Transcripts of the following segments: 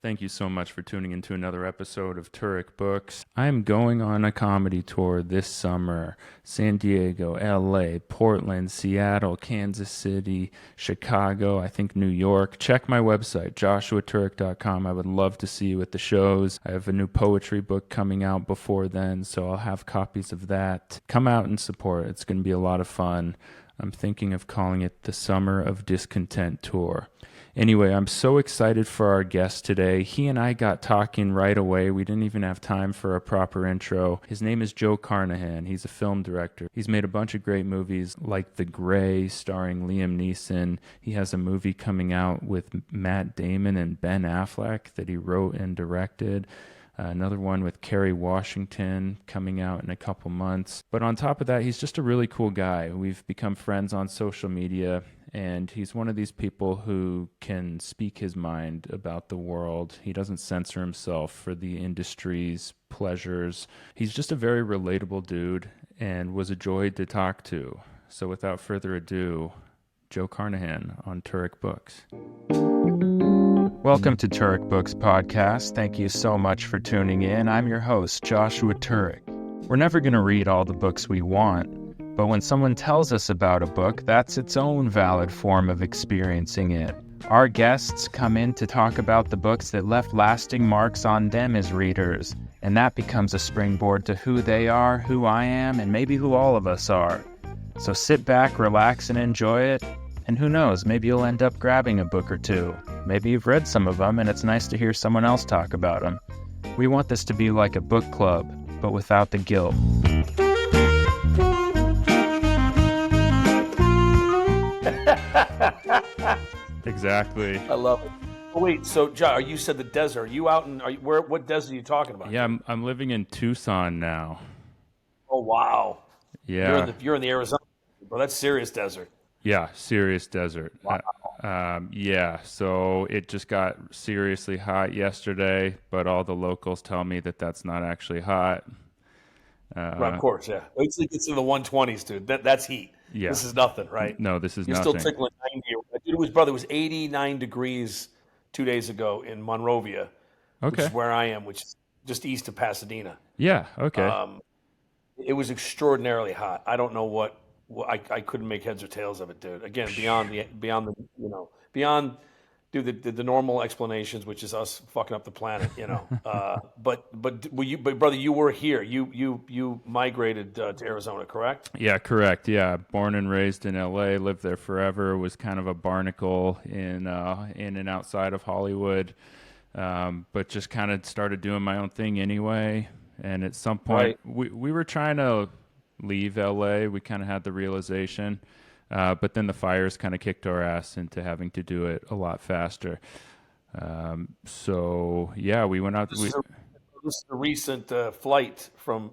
Thank you so much for tuning into another episode of Turek Books. I'm going on a comedy tour this summer. San Diego, LA, Portland, Seattle, Kansas City, Chicago, I think New York. Check my website, joshuaturek.com. I would love to see you at the shows. I have a new poetry book coming out before then, so I'll have copies of that. Come out and support. It's going to be a lot of fun. I'm thinking of calling it the Summer of Discontent Tour. Anyway, I'm so excited for our guest today. He and I got talking right away. We didn't even have time for a proper intro. His name is Joe Carnahan. He's a film director. He's made a bunch of great movies like The Gray, starring Liam Neeson. He has a movie coming out with Matt Damon and Ben Affleck that he wrote and directed. Another one with Kerry Washington coming out in a couple months. But on top of that, he's just a really cool guy. We've become friends on social media, and he's one of these people who can speak his mind about the world. He doesn't censor himself for the industry's pleasures. He's just a very relatable dude and was a joy to talk to. So without further ado, Joe Carnahan on Turek Books. Welcome to Turek Books Podcast. Thank you so much for tuning in. I'm your host, Joshua Turek. We're never going to read all the books we want, but when someone tells us about a book, that's its own valid form of experiencing it. Our guests come in to talk about the books that left lasting marks on them as readers, and that becomes a springboard to who they are, who I am, and maybe who all of us are. So sit back, relax, and enjoy it. And who knows, maybe you'll end up grabbing a book or two. Maybe you've read some of them, and it's nice to hear someone else talk about them. We want this to be like a book club, but without the guilt. Exactly. I love it. Oh, wait, so you said the desert. Are you out in? What desert are you talking about? Yeah, I'm living in Tucson now. Oh wow. Yeah. You're in the Arizona. Well, that's serious desert. Yeah, serious desert. Wow. Yeah, so it just got seriously hot yesterday, but all the locals tell me that that's not actually hot. Right, of course, yeah. Wait till it gets into the 120s, dude. That's heat. Yeah. This is nothing, right? No, this is You're nothing. still tickling 90. Dude, it was 89 degrees 2 days ago in Monrovia, which Okay. is where I am, which is just east of Pasadena. Yeah, okay. It was extraordinarily hot. I don't know what I couldn't make heads or tails of it, dude. Again, beyond the normal explanations, which is us fucking up the planet, but brother, you were here. You migrated to Arizona, correct? Yeah, correct. Yeah, born and raised in LA, lived there forever, was kind of a barnacle in and outside of Hollywood. But just kind of started doing my own thing anyway. And at some point, we were trying to leave LA. We kind of had the realization, but then the fires kind of kicked our ass into having to do it a lot faster. So yeah, we went out. This is a recent flight from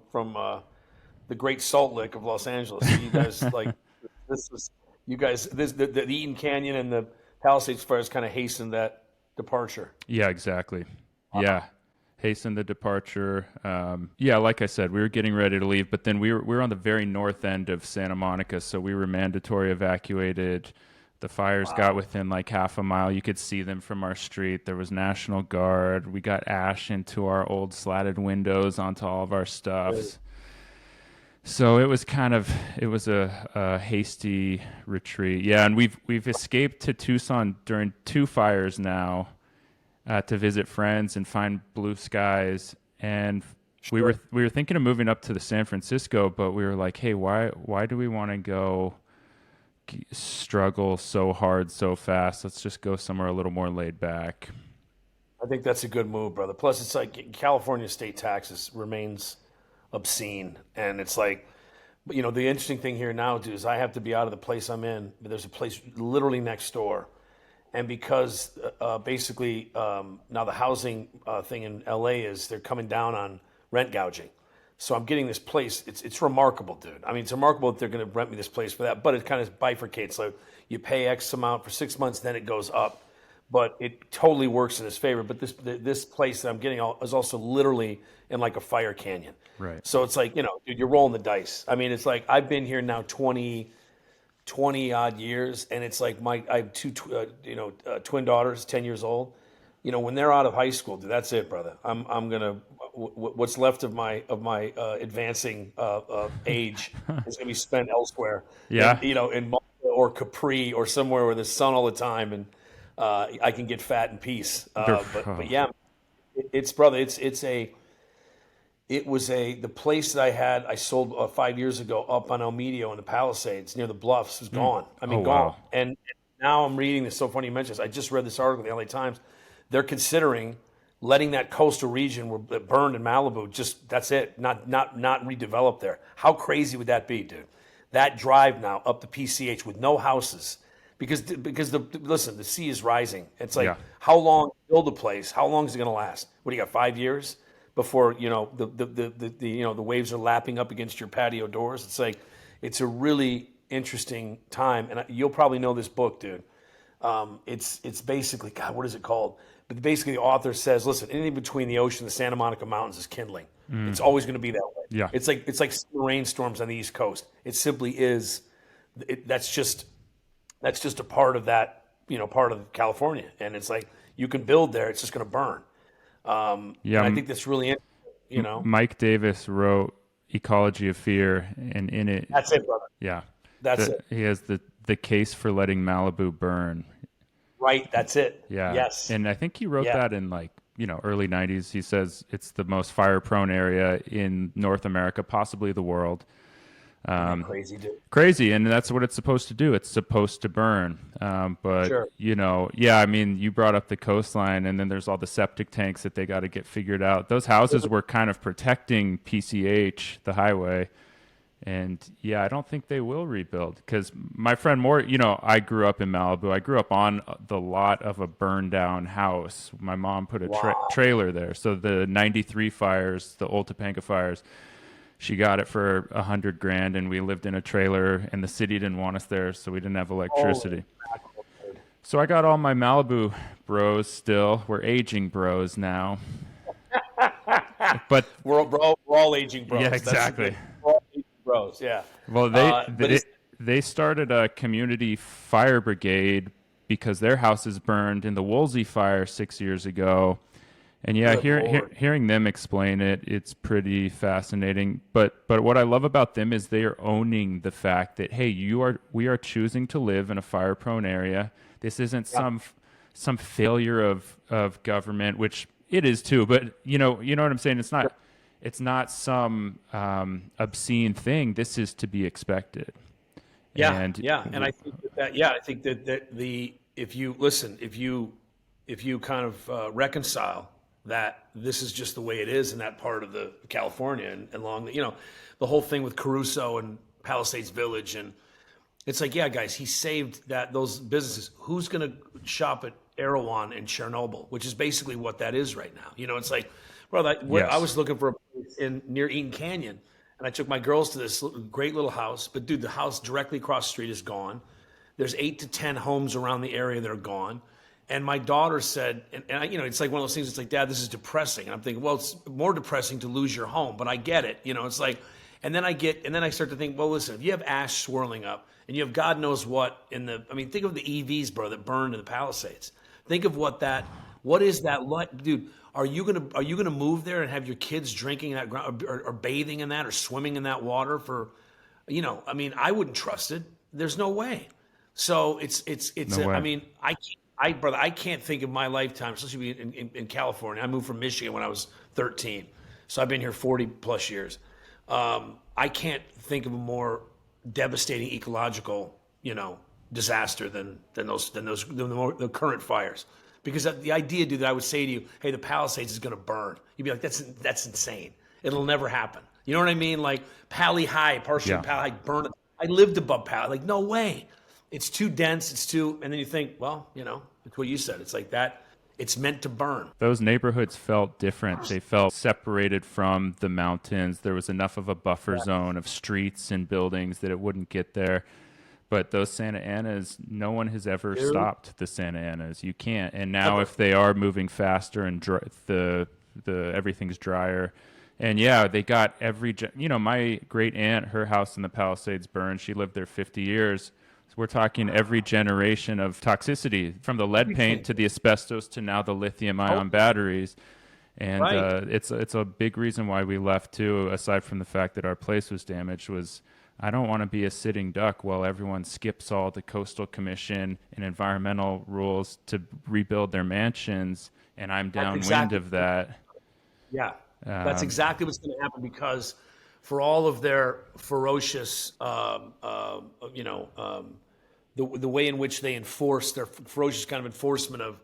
the Great Salt Lick of Los Angeles. So you guys the Eaton Canyon and the Palisades fires kind of hastened that departure. Yeah, exactly. Yeah. Hasten the departure. Yeah, like I said, we were getting ready to leave, but then we were on the very north end of Santa Monica, so we were mandatory evacuated. The fires got within like half a mile. You could see them from our street. There was National Guard. We got ash into our old slatted windows onto all of our stuff. So it was a hasty retreat. Yeah, and we've escaped to Tucson during 2 fires now. To visit friends and find blue skies, and we were thinking of moving up to the San Francisco, but we were like, hey, why do we want to go struggle so hard so fast? Let's just go somewhere a little more laid back. I think that's a good move, brother. Plus, it's like California state taxes remains obscene, and it's like, the interesting thing here now, dude, is I have to be out of the place I'm in, but there's a place literally next door. And because basically now the housing thing in LA is they're coming down on rent gouging. So I'm getting this place. It's remarkable, dude. I mean, it's remarkable that they're going to rent me this place for that. But it kind of bifurcates. So you pay X amount for 6 months, then it goes up. But it totally works in his favor. But this place that I'm getting is also literally in like a fire canyon. Right. So it's like, dude, you're rolling the dice. I mean, it's like I've been here now 20 odd years, and it's like I have 2 twin daughters, 10 years old. when they're out of high school, dude, that's it, brother. I'm gonna what's left of my advancing age is gonna be spent elsewhere Yeah. in Malta or Capri or somewhere where there's sun all the time and I can get fat in peace. But yeah, it's brother, it was the place that I sold 5 years ago up on El Medio in the Palisades near the Bluffs was gone. I mean, Oh, gone. wow. And now I'm reading this. So funny you mentioned this. I just read this article in the LA Times. They're considering letting that coastal region where it burned in Malibu, just that's it, not redevelop there. How crazy would that be, dude? That drive now up the PCH with no houses, because listen, the sea is rising. It's like Yeah. how long build a place? How long is it going to last? What do you got? 5 years before the waves are lapping up against your patio doors. It's like it's a really interesting time, and you'll probably know this book, dude. It's basically, God, what is it called? But basically, the author says, listen, anything between the ocean and the Santa Monica Mountains is kindling. It's always going to be that way. Yeah. It's like rainstorms on the East Coast. It simply is. That's just a part of that, part of California, and it's like you can build there. It's just going to burn. Yeah. And I think that's really interesting. Mike Davis wrote Ecology of Fear, and in it, That's it, brother. yeah, That's it. he has the case for letting Malibu burn. Right. That's it. Yeah. Yes. And I think he wrote that in early 90s. He says it's the most fire prone area in North America, possibly the world. Crazy, dude. Crazy. And that's what it's supposed to do. It's supposed to burn. But, Sure. I mean, you brought up the coastline, and then there's all the septic tanks that they got to get figured out. Those houses were kind of protecting PCH, the highway. And yeah, I don't think they will rebuild, because my friend Moore, I grew up in Malibu. I grew up on the lot of a burned down house. My mom put a trailer there. So the 93 fires, the old Topanga fires, she got it for $100,000, and we lived in a trailer, and the city didn't want us there, so we didn't have electricity. So I got all my Malibu bros still. We're aging bros now. But we're all aging bros. Yeah, exactly. We're all aging bros, yeah. Well, they started a community fire brigade because their houses burned in the Woolsey fire 6 years ago. And yeah, hearing them explain it, it's pretty fascinating. But what I love about them is they are owning the fact that, hey, we are choosing to live in a fire-prone area. This isn't some failure of government, which it is too. But you know what I'm saying. It's not some obscene thing. This is to be expected. And I think that if you kind of reconcile that this is just the way it is in that part of the California and along the whole thing with Caruso and Palisades Village, and it's like, yeah, guys, he saved those businesses. Who's going to shop at Erewhon and Chernobyl, which is basically what that is right now? It's like, bro, I was looking for a place near Eaton Canyon, and I took my girls to this great little house, but dude, the house directly across the street is gone. There's 8 to 10 homes around the area that are gone. And my daughter said, and it's like one of those things. It's like, Dad, this is depressing. And I'm thinking, well, it's more depressing to lose your home, but I get it. It's like, and then I start to think, well, listen, if you have ash swirling up and you have God knows what think of the EVs, bro, that burned in the Palisades. Think of what is that like, dude? Are you gonna move there and have your kids drinking that ground or bathing in that or swimming in that water for, I wouldn't trust it. There's no way. So it's No way. I can't think of my lifetime, especially in California. I moved from Michigan when I was 13, so I've been here 40 plus years. I can't think of a more devastating ecological, disaster than the current fires. Because the idea, dude, that I would say to you, hey, the Palisades is going to burn. You'd be like, that's insane. It'll never happen. You know what I mean? Like Pali High, partially Pali High, burn it. I lived above Pali. Like, no way. It's too dense. And then you think, well, it's what you said. It's like that. It's meant to burn. Those neighborhoods felt different. They felt separated from the mountains. There was enough of a buffer zone of streets and buildings that it wouldn't get there. But those Santa Anas, no one has ever stopped the Santa Anas. You can't. And now if they are moving faster and the everything's drier. And yeah, they got my great aunt, her house in the Palisades burned. She lived there 50 years. We're talking every generation of toxicity, from the lead paint to the asbestos to now the lithium-ion batteries. And Right. it's a big reason why we left too, aside from the fact that our place was damaged, was I don't want to be a sitting duck while everyone skips all the coastal commission and environmental rules to rebuild their mansions, and I'm downwind of that. Yeah, that's exactly what's going to happen, because for all of their ferocious, the way in which they enforce their ferocious kind of enforcement of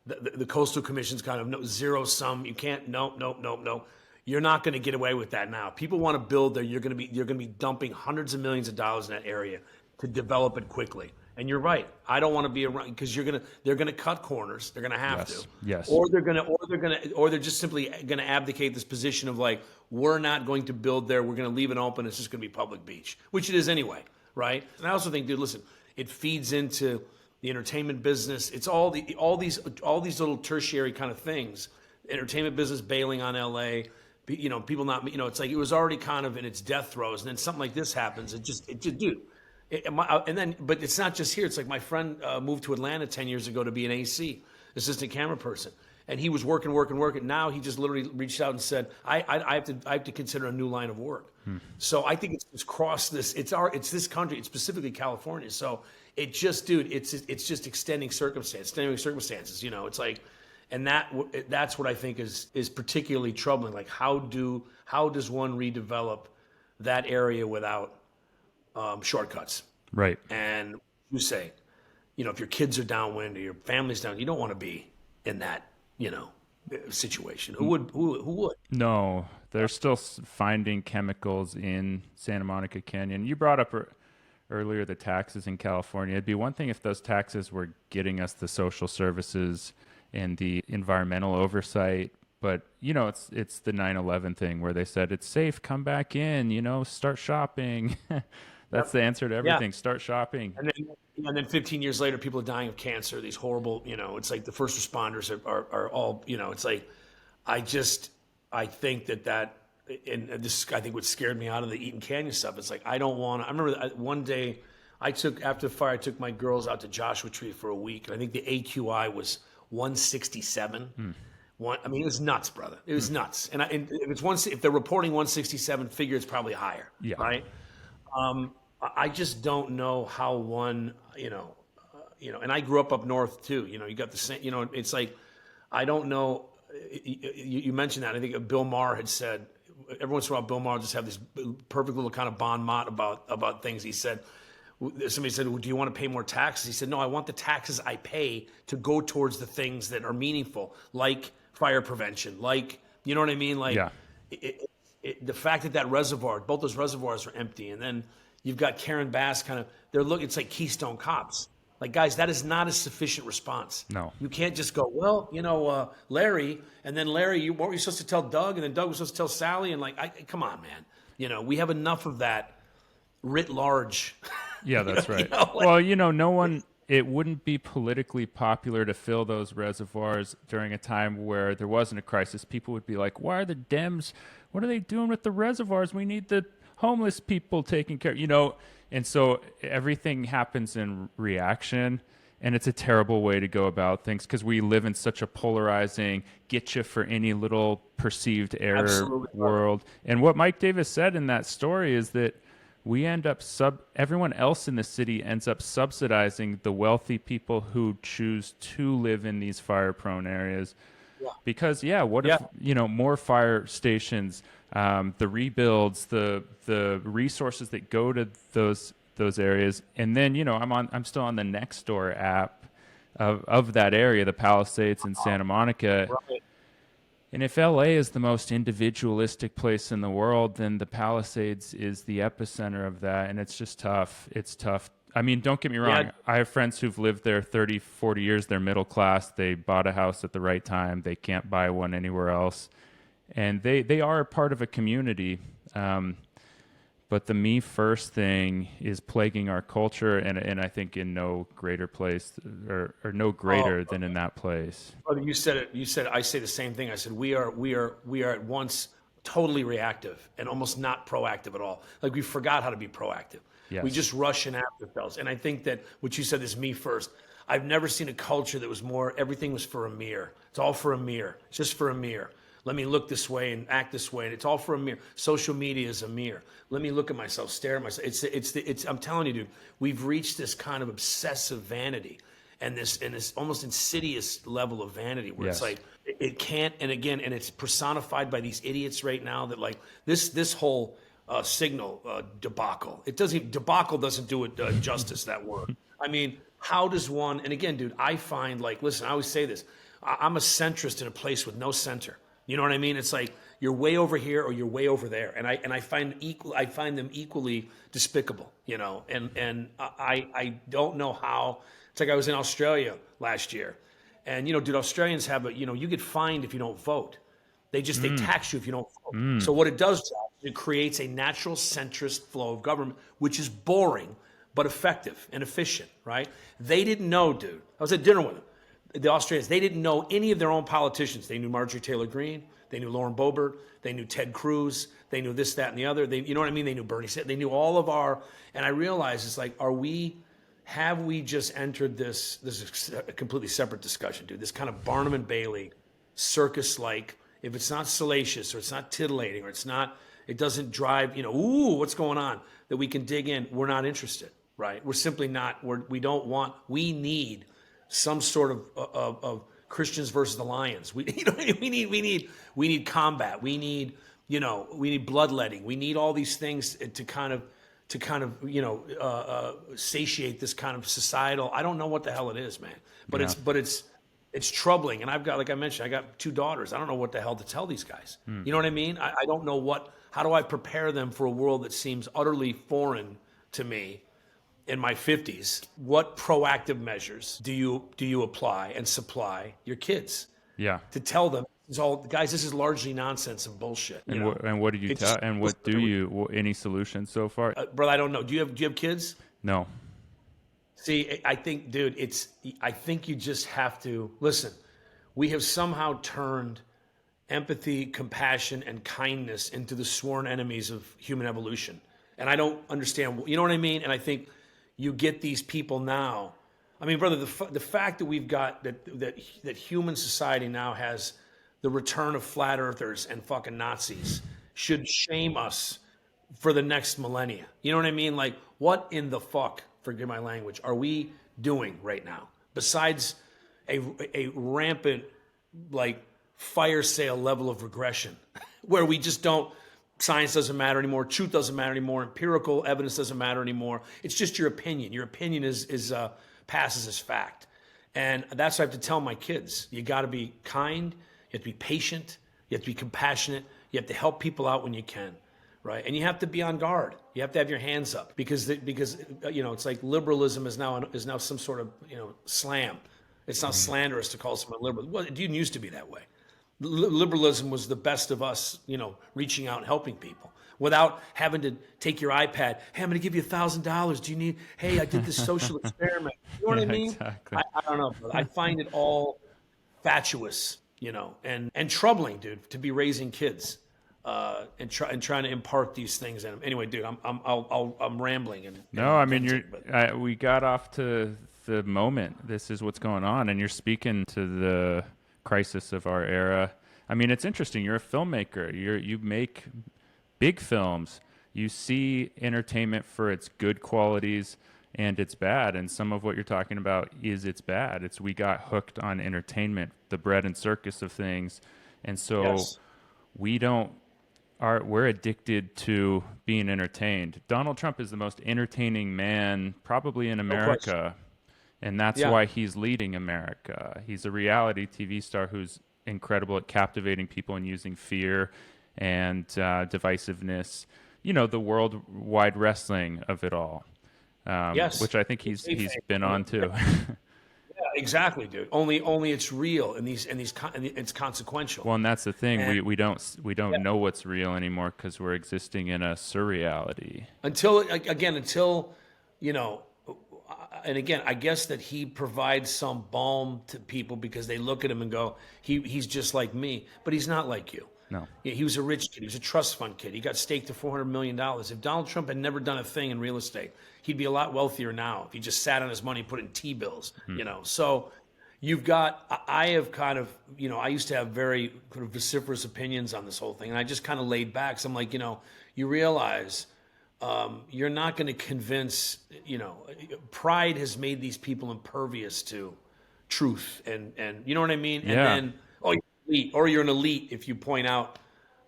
the coastal commission's kind of zero sum. You can't. No. You're not going to get away with that now. People want to build there. You're going to be dumping hundreds of millions of dollars in that area to develop it quickly. And you're right. I don't want to be around, because they're gonna cut corners. They're gonna have to. Yes. Or they're just simply gonna abdicate this position of like, we're not going to build there. We're gonna leave it open. It's just gonna be public beach, which it is anyway, right? And I also think, dude, listen, it feeds into the entertainment business. It's all these little tertiary kind of things. Entertainment business bailing on LA. People not. It's like it was already kind of in its death throes, and then something like this happens. It just dude. But it's not just here. It's like my friend moved to Atlanta 10 years ago to be an AC, assistant camera person, and he was working. Now he just literally reached out and said, "I have to consider a new line of work." So I think it's crossed this. It's this country. It's specifically California. So it just, dude, it's just extending circumstances. It's like, and that's what I think is particularly troubling. Like, how does one redevelop that area without shortcuts? Right. And you say, if your kids are downwind or your family's down, you don't want to be in that, situation. Who would? No, they're still finding chemicals in Santa Monica Canyon. You brought up earlier the taxes in California. It'd be one thing if those taxes were getting us the social services and the environmental oversight. But, it's the 9/11 thing where they said, it's safe, come back in, start shopping. That's the answer to everything. Yeah. Start shopping. And then 15 years later, people are dying of cancer. These horrible, it's like the first responders are all, it's like, I think that, and this, I think what scared me out of the Eaton Canyon stuff, it's like, I remember one day after the fire, I took my girls out to Joshua Tree for a week. And I think the AQI was 167. It was nuts, brother. It was nuts. And if they're reporting 167, figure it's probably higher. Yeah. Right. I just don't know how one, and I grew up north too. You got the same. It's like, I don't know. You mentioned that. I think Bill Maher had said, every once in a while, Bill Maher will just have this perfect little kind of bon mot about things. He said, somebody said, well, do you want to pay more taxes? He said, no, I want the taxes I pay to go towards the things that are meaningful, like fire prevention, like, you know what I mean? Like, yeah. The fact that reservoir, both those reservoirs are empty, and then you've got Karen Bass it's like Keystone Cops. Like, guys, that is not a sufficient response. No. You can't just go, well, Larry, and then Larry, what were you supposed to tell Doug? And then Doug was supposed to tell Sally, and come on, man. We have enough of that writ large. Yeah, that's right. No one, it wouldn't be politically popular to fill those reservoirs during a time where there wasn't a crisis. People would be like, why are the Dems, what are they doing with the reservoirs? We need the homeless people taken care of, and so everything happens in reaction, and it's a terrible way to go about things because we live in such a polarizing, get you for any little perceived error Absolutely. world. And what Mike Davis said in that story is that we end up everyone else in the city ends up subsidizing the wealthy people who choose to live in these fire-prone areas. Yeah. Because if more fire stations, the rebuilds, the resources that go to those areas, and then I'm still on the Nextdoor app of that area, the Palisades in Santa Monica. Right. And if LA is the most individualistic place in the world, then the Palisades is the epicenter of that, and it's just tough. It's tough. I mean, don't get me wrong. Yeah. I have friends who've lived there 30, 40 years. They're middle class. They bought a house at the right time. They can't buy one anywhere else. And they are a part of a community. But the me first thing is plaguing our culture, and I think in no greater place or no greater than in that place. Brother, you said it. I say the same thing. I said we are at once totally reactive and almost not proactive at all. Like, we forgot how to be proactive. We Yes. just rush in afterthoughts. And I think that what you said is me first. I've never seen a culture that was more, everything was for a mirror. It's all for a mirror. It's just for a mirror. Let me look this way and act this way. And it's all for a mirror. Social media is a mirror. Let me look at myself, stare at myself. I'm telling you, dude, we've reached this kind of obsessive vanity and this almost insidious level of vanity where Yes. it's like, it can't, and again, and it's personified by these idiots right now that like this whole signal debacle. Debacle doesn't do it justice, that word. I mean, how does one, and again, dude, I find like, listen, I always say this, I'm a centrist in a place with no center. You know what I mean? It's like you're way over here or you're way over there, and I find them equally despicable. You know, and I don't know how. It's like I was in Australia last year, and you know, dude, Australians have you get fined if you don't vote. They tax you if you don't vote. So what it does, Josh, it creates a natural centrist flow of government, which is boring but effective and efficient. Right? They didn't know, dude. I was at dinner with them. The Australians, they didn't know any of their own politicians. They knew Marjorie Taylor Greene. They knew Lauren Boebert. They knew Ted Cruz. They knew this, that, and the other. You know what I mean? They knew Bernie Sanders. They knew all of our, and I realized it's like, have we just entered this is a completely separate discussion, dude. This kind of Barnum and Bailey circus-like, if it's not salacious or it's not titillating or it doesn't drive, ooh, what's going on, that we can dig in, we're not interested, right? We're simply not, we need some sort of Christians versus the Lions. We need combat. We need bloodletting. We need all these things to kind of satiate this kind of societal. I don't know what the hell it is, man. But it's troubling. And I've got, like I mentioned, I got 2 daughters. I don't know what the hell to tell these guys. You know what I mean? I don't know how do I prepare them for a world that seems utterly foreign to me in my 50s? What proactive measures do you apply and supply your kids? Yeah. To tell them, guys, this is largely nonsense and bullshit. And what do you tell? And what do you? Any solutions so far? Brother, I don't know. Do you have kids? No. See, I think, dude, I think you just have to listen. We have somehow turned empathy, compassion, and kindness into the sworn enemies of human evolution, and I don't understand. You know what I mean? And I think you get these people now. I mean, brother, the fact that we've got that human society now has the return of flat earthers and fucking Nazis should shame us for the next millennia. You know what I mean? Like, what in the fuck, forgive my language, are we doing right now besides a rampant, like, fire sale level of regression where we just don't, science doesn't matter anymore, truth doesn't matter anymore, empirical evidence doesn't matter anymore. It's just your opinion. Your opinion passes as fact. And that's what I have to tell my kids. You got to be kind, you have to be patient, you have to be compassionate, you have to help people out when you can, right? And you have to be on guard. You have to have your hands up because it's like liberalism is now some sort of slam. It's not slanderous to call someone liberal. Well, it didn't used to be that way. Liberalism was the best of us, reaching out and helping people without having to take your iPad. Hey, I'm going to give you $1,000. Do you need? Hey, I did this social experiment. You know what I mean? Exactly. I don't know. Brother. I find it all fatuous, and troubling, dude, to be raising kids and trying to impart these things in them. Anyway, dude, I'm rambling. No, I mean we got off to the moment. This is what's going on, and you're speaking to the crisis of our era. I mean, it's interesting. You're a filmmaker. You make big films. You see entertainment for its good qualities and its bad. And some of what you're talking about is its bad. We got hooked on entertainment, the bread and circus of things. And so Yes. we're addicted to being entertained. Donald Trump is the most entertaining man probably in America. And that's why he's leading America. He's a reality TV star who's incredible at captivating people and using fear and divisiveness. The worldwide wrestling of it all, which I think he's been on too. Yeah, exactly, dude. Only it's real and it's consequential. Well, and that's the thing. We don't know what's real anymore because we're existing in a surreality. Until. And again, I guess that he provides some balm to people because they look at him and go, he's just like me, but he's not like you. No. Yeah, he was a rich kid. He was a trust fund kid. He got staked to $400 million. If Donald Trump had never done a thing in real estate, he'd be a lot wealthier now if he just sat on his money and put it in T-bills, So you've got, I have kind of, I used to have very kind of vociferous opinions on this whole thing. And I just kind of laid back. So I'm like, you realize you're not going to convince, pride has made these people impervious to truth. And you know what I mean? Yeah. And then, you're elite, or you're an elite if you point out,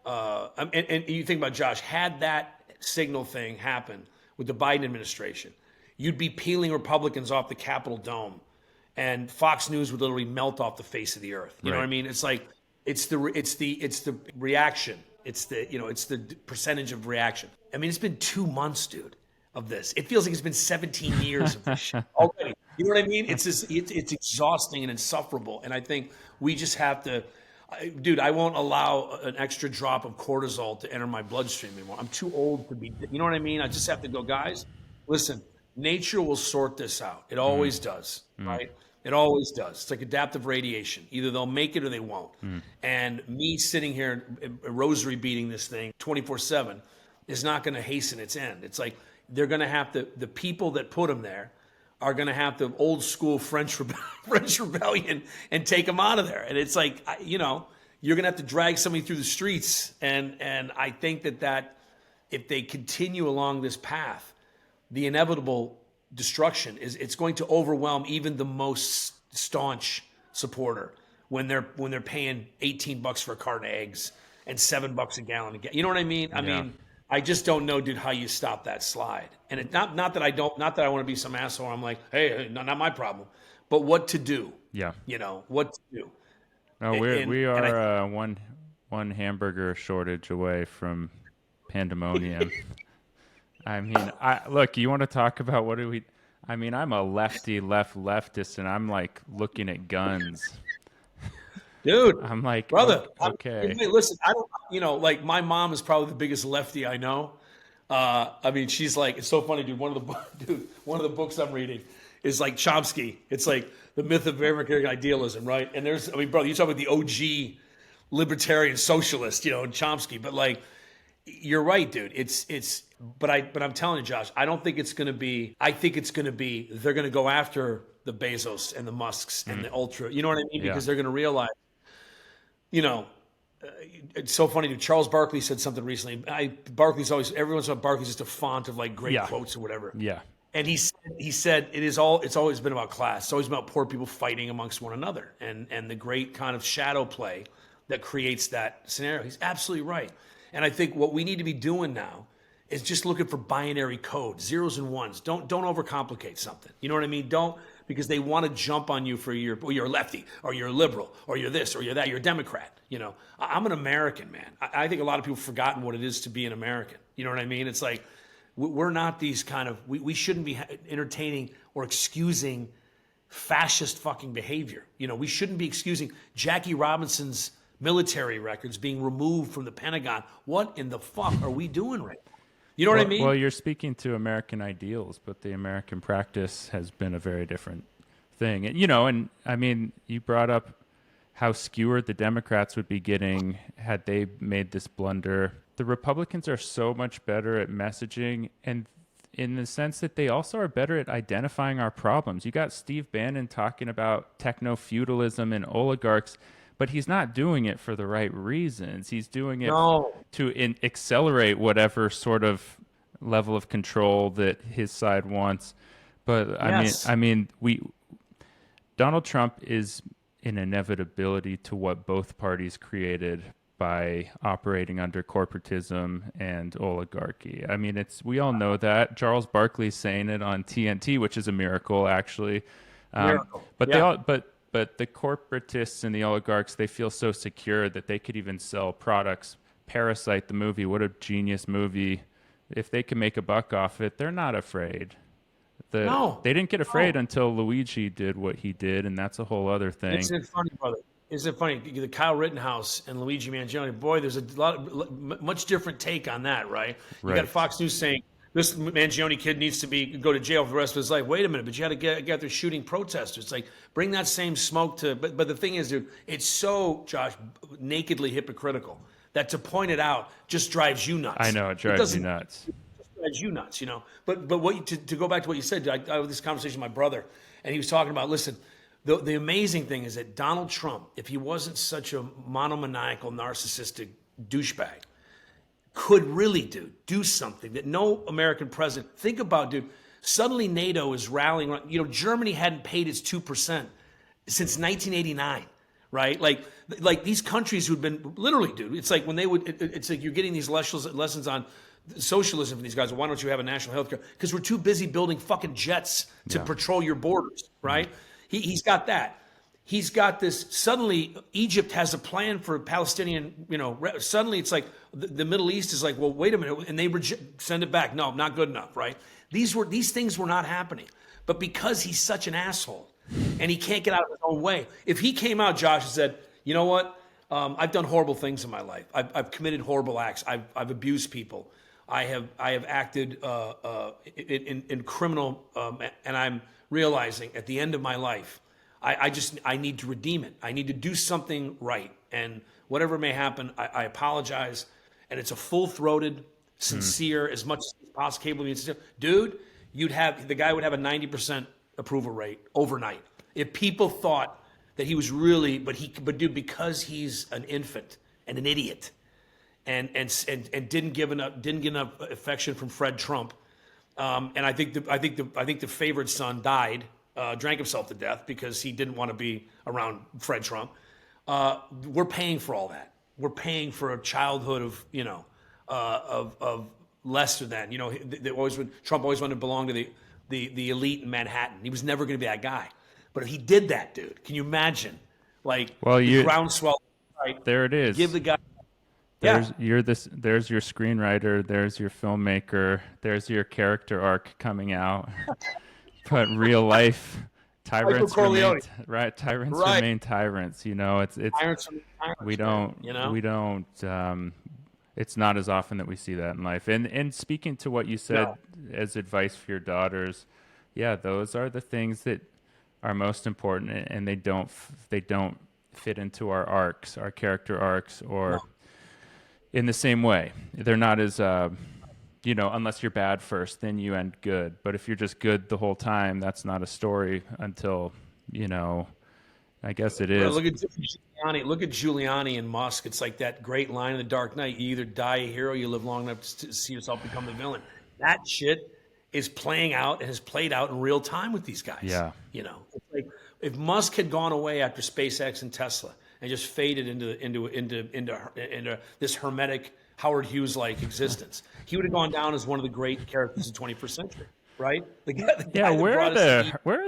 and you think about Josh, had that signal thing happen with the Biden administration, you'd be peeling Republicans off the Capitol dome, and Fox News would literally melt off the face of the earth. You know what I mean? It's like it's the reaction. It's the percentage of reaction. I mean, it's been 2 months, dude, of this. It feels like it's been 17 years of this shit already. You know what I mean? It's just it's exhausting and insufferable. And I think we just have to. Dude, I won't allow an extra drop of cortisol to enter my bloodstream anymore. I'm too old to be, you know what I mean? I just have to go, guys, listen, nature will sort this out. It always does, right? It always does. It's like adaptive radiation. Either they'll make it or they won't. And me sitting here, rosary beating this thing 24/7 is not going to hasten its end. It's like they're going to have to, the people that put them there are going to have to old school French rebellion and take them out of there. And it's like, you're going to have to drag somebody through the streets. And I think that if they continue along this path, the inevitable destruction it's going to overwhelm even the most staunch supporter when they're paying $18 for a carton of eggs and $7 a gallon of gas. You know what I mean? I mean, I just don't know, dude, how you stop that slide. And it not that I want to be some asshole. I'm like, hey, not my problem, but what to do? Yeah, what to do. No, we are one hamburger shortage away from pandemonium. I mean, look, you want to talk about what do we? I mean, I'm a leftist, and I'm like looking at guns. Dude, I'm like, brother, okay. Listen, I don't, like my mom is probably the biggest lefty I know. I mean, she's like, it's so funny, dude. One of the books I'm reading is like Chomsky. It's like the myth of American idealism, right? And brother, you talk about the OG libertarian socialist, in Chomsky, but like, you're right, dude. But I'm telling you, Josh, I don't think it's going to be. I think it's going to be. They're going to go after the Bezos and the Musks and the Ultra. You know what I mean? Because they're going to realize. It's so funny, dude. Charles Barkley said something recently. Everyone's about Barkley's just a font of like great quotes or whatever. Yeah. And he said it's always been about class. It's always about poor people fighting amongst one another and the great kind of shadow play that creates that scenario. He's absolutely right. And I think what we need to be doing now is just looking for binary code, zeros and ones. Don't overcomplicate something. You know what I mean? Because they want to jump on you for you're a lefty, or you're a liberal, or you're this, or you're that, you're a Democrat. I'm an American, man. I think a lot of people have forgotten what it is to be an American. You know what I mean? It's like, we're not these kind of, we shouldn't be entertaining or excusing fascist fucking behavior. We shouldn't be excusing Jackie Robinson's military records being removed from the Pentagon. What in the fuck are we doing right now? You know what I mean? Well, you're speaking to American ideals, but the American practice has been a very different thing. And I mean, you brought up how skewered the Democrats would be getting had they made this blunder. The Republicans are so much better at messaging, and in the sense that they also are better at identifying our problems. You got Steve Bannon talking about techno-feudalism and oligarchs, but he's not doing it for the right reasons. He's doing it to accelerate whatever sort of level of control that his side wants. But I mean, Donald Trump is an inevitability to what both parties created by operating under corporatism and oligarchy. I mean, we all know that. Charles Barkley's saying it on TNT, which is a miracle, actually. But the corporatists and the oligarchs, they feel so secure that they could even sell products. Parasite, the movie, what a genius movie. If they can make a buck off it, they're not afraid. They didn't get afraid until Luigi did what he did, and that's a whole other thing. Isn't it funny, brother? Isn't it funny? The Kyle Rittenhouse and Luigi Mangione, boy, there's much different take on that, right? You got Fox News saying, this Mangione kid needs to go to jail for the rest of his life. Wait a minute, but you had to get out there shooting protesters. It's like, bring that same smoke to. But the thing is, dude, it's so, Josh, nakedly hypocritical that to point it out just drives you nuts. I know, it drives you nuts. It just drives you nuts, you know. But to go back to what you said, I had this conversation with my brother, and he was talking about, listen, the amazing thing is that Donald Trump, if he wasn't such a monomaniacal, narcissistic douchebag, could really do something that no American president, think about, dude, suddenly NATO is rallying around, you know, Germany hadn't paid its 2% since 1989, right? Like these countries who'd been, literally, dude, it's like when they would, it's like you're getting these lessons on socialism from these guys. Why don't you have a national health care? Because we're too busy building fucking jets to patrol your borders, right? He's got that. He's got this, suddenly Egypt has a plan for Palestinian, you know, suddenly it's like the Middle East is like, well, wait a minute, and they send it back. No, not good enough, right? These things were not happening. But because he's such an asshole and he can't get out of his own way, if he came out, Josh, and said, you know what, I've done horrible things in my life. I've committed horrible acts. I've abused people. I have acted in criminal, and I'm realizing at the end of my life, I need to redeem it. I need to do something right. And whatever may happen, I apologize. And it's a full-throated, sincere, as much as possible, capable of being sincere. Dude, the guy would have a 90% approval rate overnight. If people thought that he was really, but dude, because he's an infant and an idiot, and didn't get enough affection from Fred Trump, and I think the favorite son died. Drank himself to death because he didn't want to be around Fred Trump. We're paying for all that. We're paying for a childhood of, you know, of lesser than, you know, Trump always wanted to belong to the elite in Manhattan. He was never going to be that guy. But if he did that, dude, can you imagine? Like, the groundswell, right? There it is. Give the guy. There's your screenwriter. There's your filmmaker. There's your character arc coming out. But real life tyrants remain remain tyrants. You know, it's tyrants, we don't, you know, we don't. It's not as often that we see that in life. And speaking to what you said as advice for your daughters, yeah, those are the things that are most important, and they don't fit into our arcs, our character arcs, or in the same way. They're not as you know, unless you're bad first, then you end good. But if you're just good the whole time, that's not a story until, you know, I guess it is. Well, look at Giuliani and Musk. It's like that great line in The Dark Knight: you either die a hero, you live long enough to see yourself become the villain. That shit is playing out and has played out in real time with these guys. Yeah. You know, it's like if Musk had gone away after SpaceX and Tesla and just faded into this hermetic Howard Hughes-like existence, he would have gone down as one of the great characters of the 21st century, right? The guy where are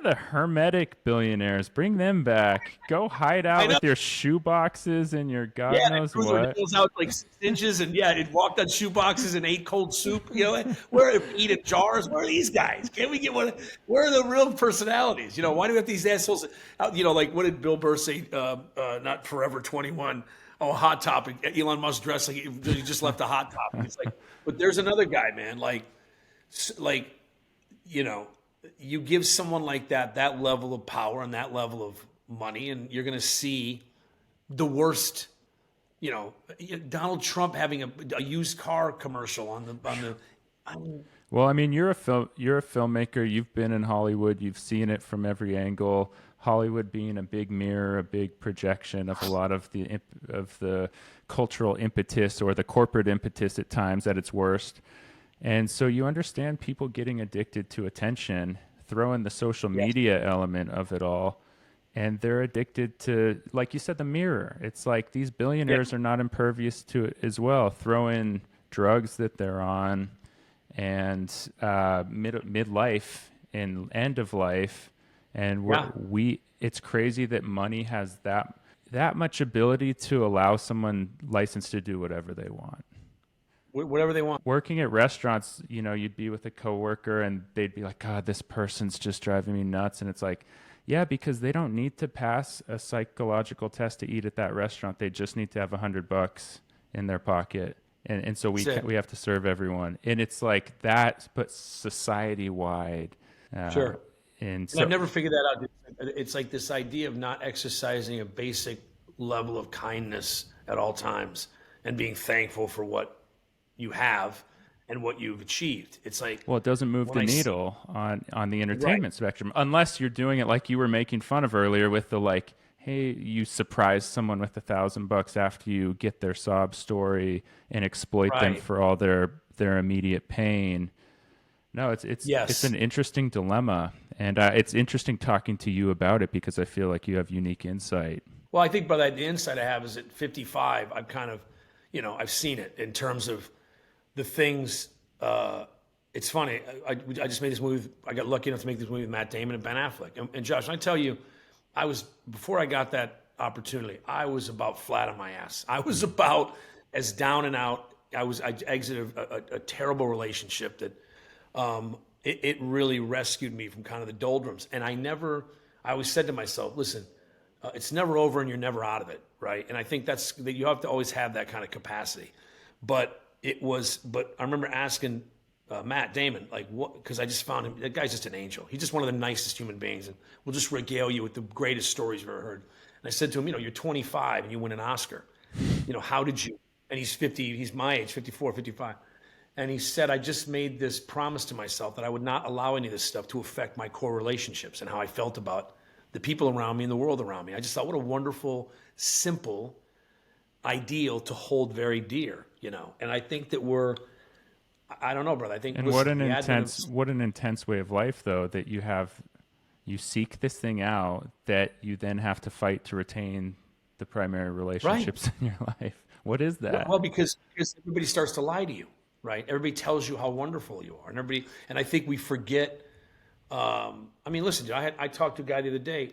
the hermetic billionaires? Bring them back. Go hide out with your shoe boxes and your God knows what. It out like 6 inches, and it walked on shoe boxes and ate cold soup. You know, where eat in jars? Where are these guys? Can't we get one? Where are the real personalities? You know, why do we have these assholes? You know, like what did Bill Burr say? Not Forever 21. Oh, Hot Topic. Elon Musk dressed like he just left a Hot Topic. It's like, but there's another guy, man. Like, you know, you give someone like that level of power and that level of money, and you're going to see the worst. You know, Donald Trump having a used car commercial on the. Well, I mean, you're a filmmaker. You've been in Hollywood. You've seen it from every angle. Hollywood being a big mirror, a big projection of a lot of the cultural impetus or the corporate impetus at times at its worst. And so you understand people getting addicted to attention, throw in the social media element of it all, and they're addicted to, like you said, the mirror. It's like these billionaires are not impervious to it as well. Throw in drugs that they're on, and midlife and end of life. And it's crazy that money has that much ability to allow someone licensed to do whatever they want. Whatever they want. Working at restaurants, you know, you'd be with a coworker and they'd be like, God, this person's just driving me nuts. And it's like, yeah, because they don't need to pass a psychological test to eat at that restaurant. They just need to have $100 in their pocket. And so we have to serve everyone. And it's like that, but society-wide. Sure. And I've never figured that out. It's like this idea of not exercising a basic level of kindness at all times. and being thankful for what you have and what you've achieved. It's like, Well, it doesn't move when the I see, needle on the right, entertainment spectrum unless you're doing it like you were making fun of earlier with the like, hey, you surprise someone with $1,000 after you get their sob story and exploit them right, for all their immediate pain. No, it's yes. an interesting dilemma, and it's interesting talking to you about it because I feel like you have unique insight. Well, I think by that, the insight I have is at 55, I've kind of, I've seen it in terms of the things. It's funny. I just made this movie. I got lucky enough to make this movie with Matt Damon and Ben Affleck. And Josh, I tell you, before I got that opportunity, I was about flat on my ass. I was about as down and out. I exited a terrible relationship that it really rescued me from kind of the doldrums. And I always said to myself, listen, it's never over and you're never out of it, right? And I think that you have to always have that kind of capacity. But I remember asking Matt Damon, like, what? Because I just found him. That guy's just an angel. He's just one of the nicest human beings, and we'll just regale you with the greatest stories you've ever heard. And I said to him, you're 25 and you win an Oscar. How did you? And he's 50. He's my age, 54, 55. And he said, I just made this promise to myself that I would not allow any of this stuff to affect my core relationships and how I felt about the people around me and the world around me. I just thought, what a wonderful, simple ideal to hold very dear, And I think that I don't know, brother. I think, And listen, what an intense way of life though that you seek this thing out that you then have to fight to retain the primary relationships in your life. What is that? Well, because everybody starts to lie to you, right? Everybody tells you how wonderful you are, and I think we forget. Listen, dude, I talked to a guy the other day.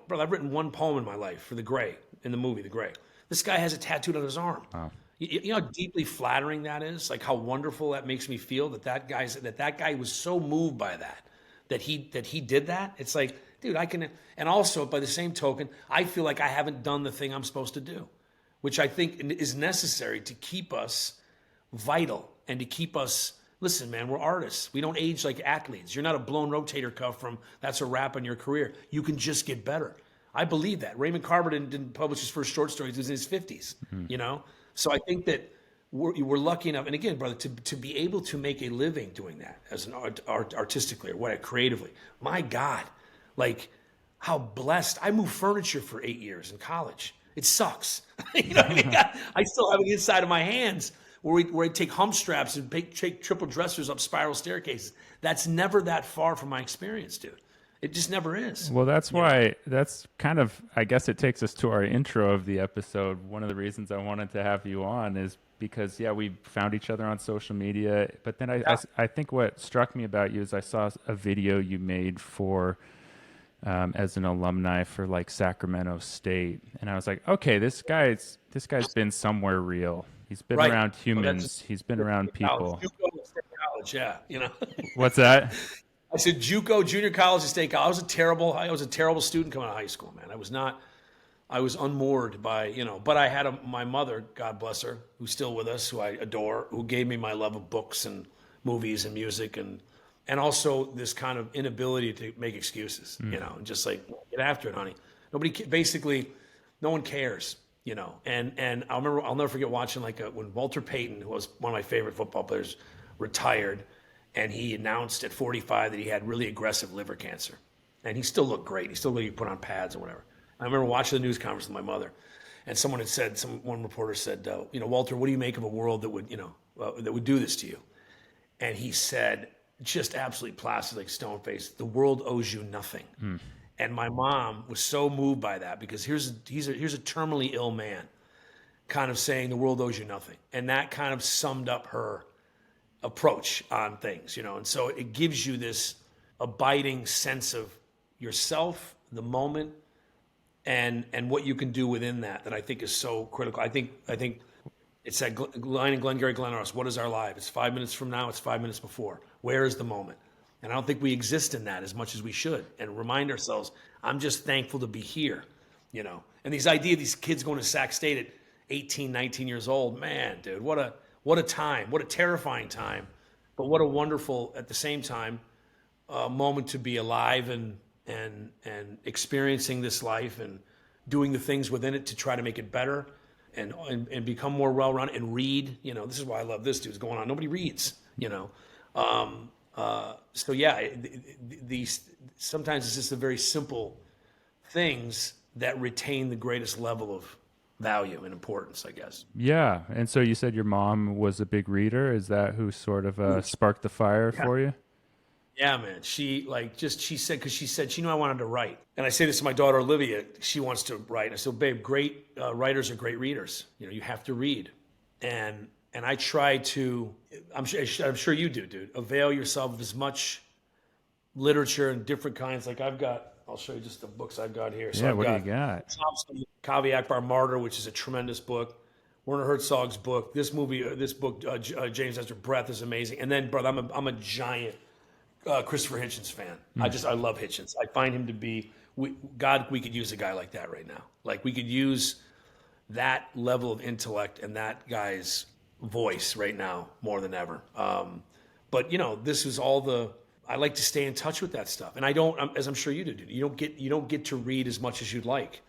Brother, I've written one poem in my life for The Gray, in the movie The Gray. This guy has it tattooed on his arm. Wow. You know how deeply flattering that is? Like how wonderful that makes me feel that guy was so moved by that he did that. It's like, dude, I can. And also, by the same token, I feel like I haven't done the thing I'm supposed to do, which I think is necessary to keep us vital and to keep us. Listen, man, we're artists. We don't age like athletes. You're not a blown rotator cuff from that's a wrap on your career. You can just get better. I believe that. Raymond Carver didn't publish his first short story. He was in his 50s, So I think that we're lucky enough, and again, brother, to be able to make a living doing that as an artistically or what creatively. My God, like how blessed. I moved furniture for 8 years in college. It sucks. You know what I mean? I still have it inside of my hands where I take hump straps and take triple dressers up spiral staircases. That's never that far from my experience, dude. It just never is. Well, that's why that's kind of, I guess it takes us to our intro of the episode. One of the reasons I wanted to have you on is because, we found each other on social media. But then I think what struck me about you is I saw a video you made for, as an alumni for like Sacramento State. And I was like, okay, this guy's been somewhere real. He's been around humans. He's been around people. College, yeah, What's that? I said JUCO, junior college, and state college. I was a terrible student coming out of high school, man. I was unmoored by, but I had my mother, God bless her, who's still with us, who I adore, who gave me my love of books and movies and music and also this kind of inability to make excuses, and just like, get after it, honey. No one cares, and I'll never forget watching when Walter Payton, who was one of my favorite football players, retired. And he announced at 45 that he had really aggressive liver cancer. And he still looked great. He still looked like he put on pads or whatever. I remember watching the news conference with my mother. And one reporter said, Walter, what do you make of a world that would do this to you? And he said, just absolutely placid, like stone faced, the world owes you nothing. And my mom was so moved by that because here's a terminally ill man kind of saying the world owes you nothing. And that kind of summed up her approach on things, and so it gives you this abiding sense of yourself, the moment, and what you can do within that I think is so critical. I think it's that line in Glengarry Glen Ross, what is our life? It's 5 minutes from now, it's 5 minutes before. Where is the moment? And I don't think we exist in that as much as we should, and remind ourselves, I'm just thankful to be here, And these kids going to Sac State at 18, 19 years old, man, dude, what a time, what a terrifying time, but what a wonderful, at the same time, moment to be alive and experiencing this life and doing the things within it to try to make it better and become more well-rounded and read. You know, this is why I love this dude's going on. Nobody reads, you know. So yeah, these sometimes it's just the very simple things that retain the greatest level of value and importance, I guess. Yeah. And so you said your mom was a big reader. Is that who sort of sparked the fire Yeah. for you? Yeah, man. She said, because she said she knew I wanted to write. And I say this to my daughter, Olivia, she wants to write. I said, babe, great writers are great readers. You know, you have to read. And I try to, I'm sure you do, dude, avail yourself of as much literature and different kinds. Like I'll show you just the books I've got here. So Yeah. I've What do you got got? Chomsky, Kaveh, Akbar, Martyr, which is a tremendous book. Werner Herzog's book. This book, James Ellroy, Breath, is amazing. And then, brother, I'm a giant Christopher Hitchens fan. I love Hitchens. I find him to be, we could use a guy like that right now. Like we could use that level of intellect and that guy's voice right now more than ever. But you know, this is I like to stay in touch with that stuff. And I don't, as I'm sure you do, dude, you don't get to read as much as you'd like,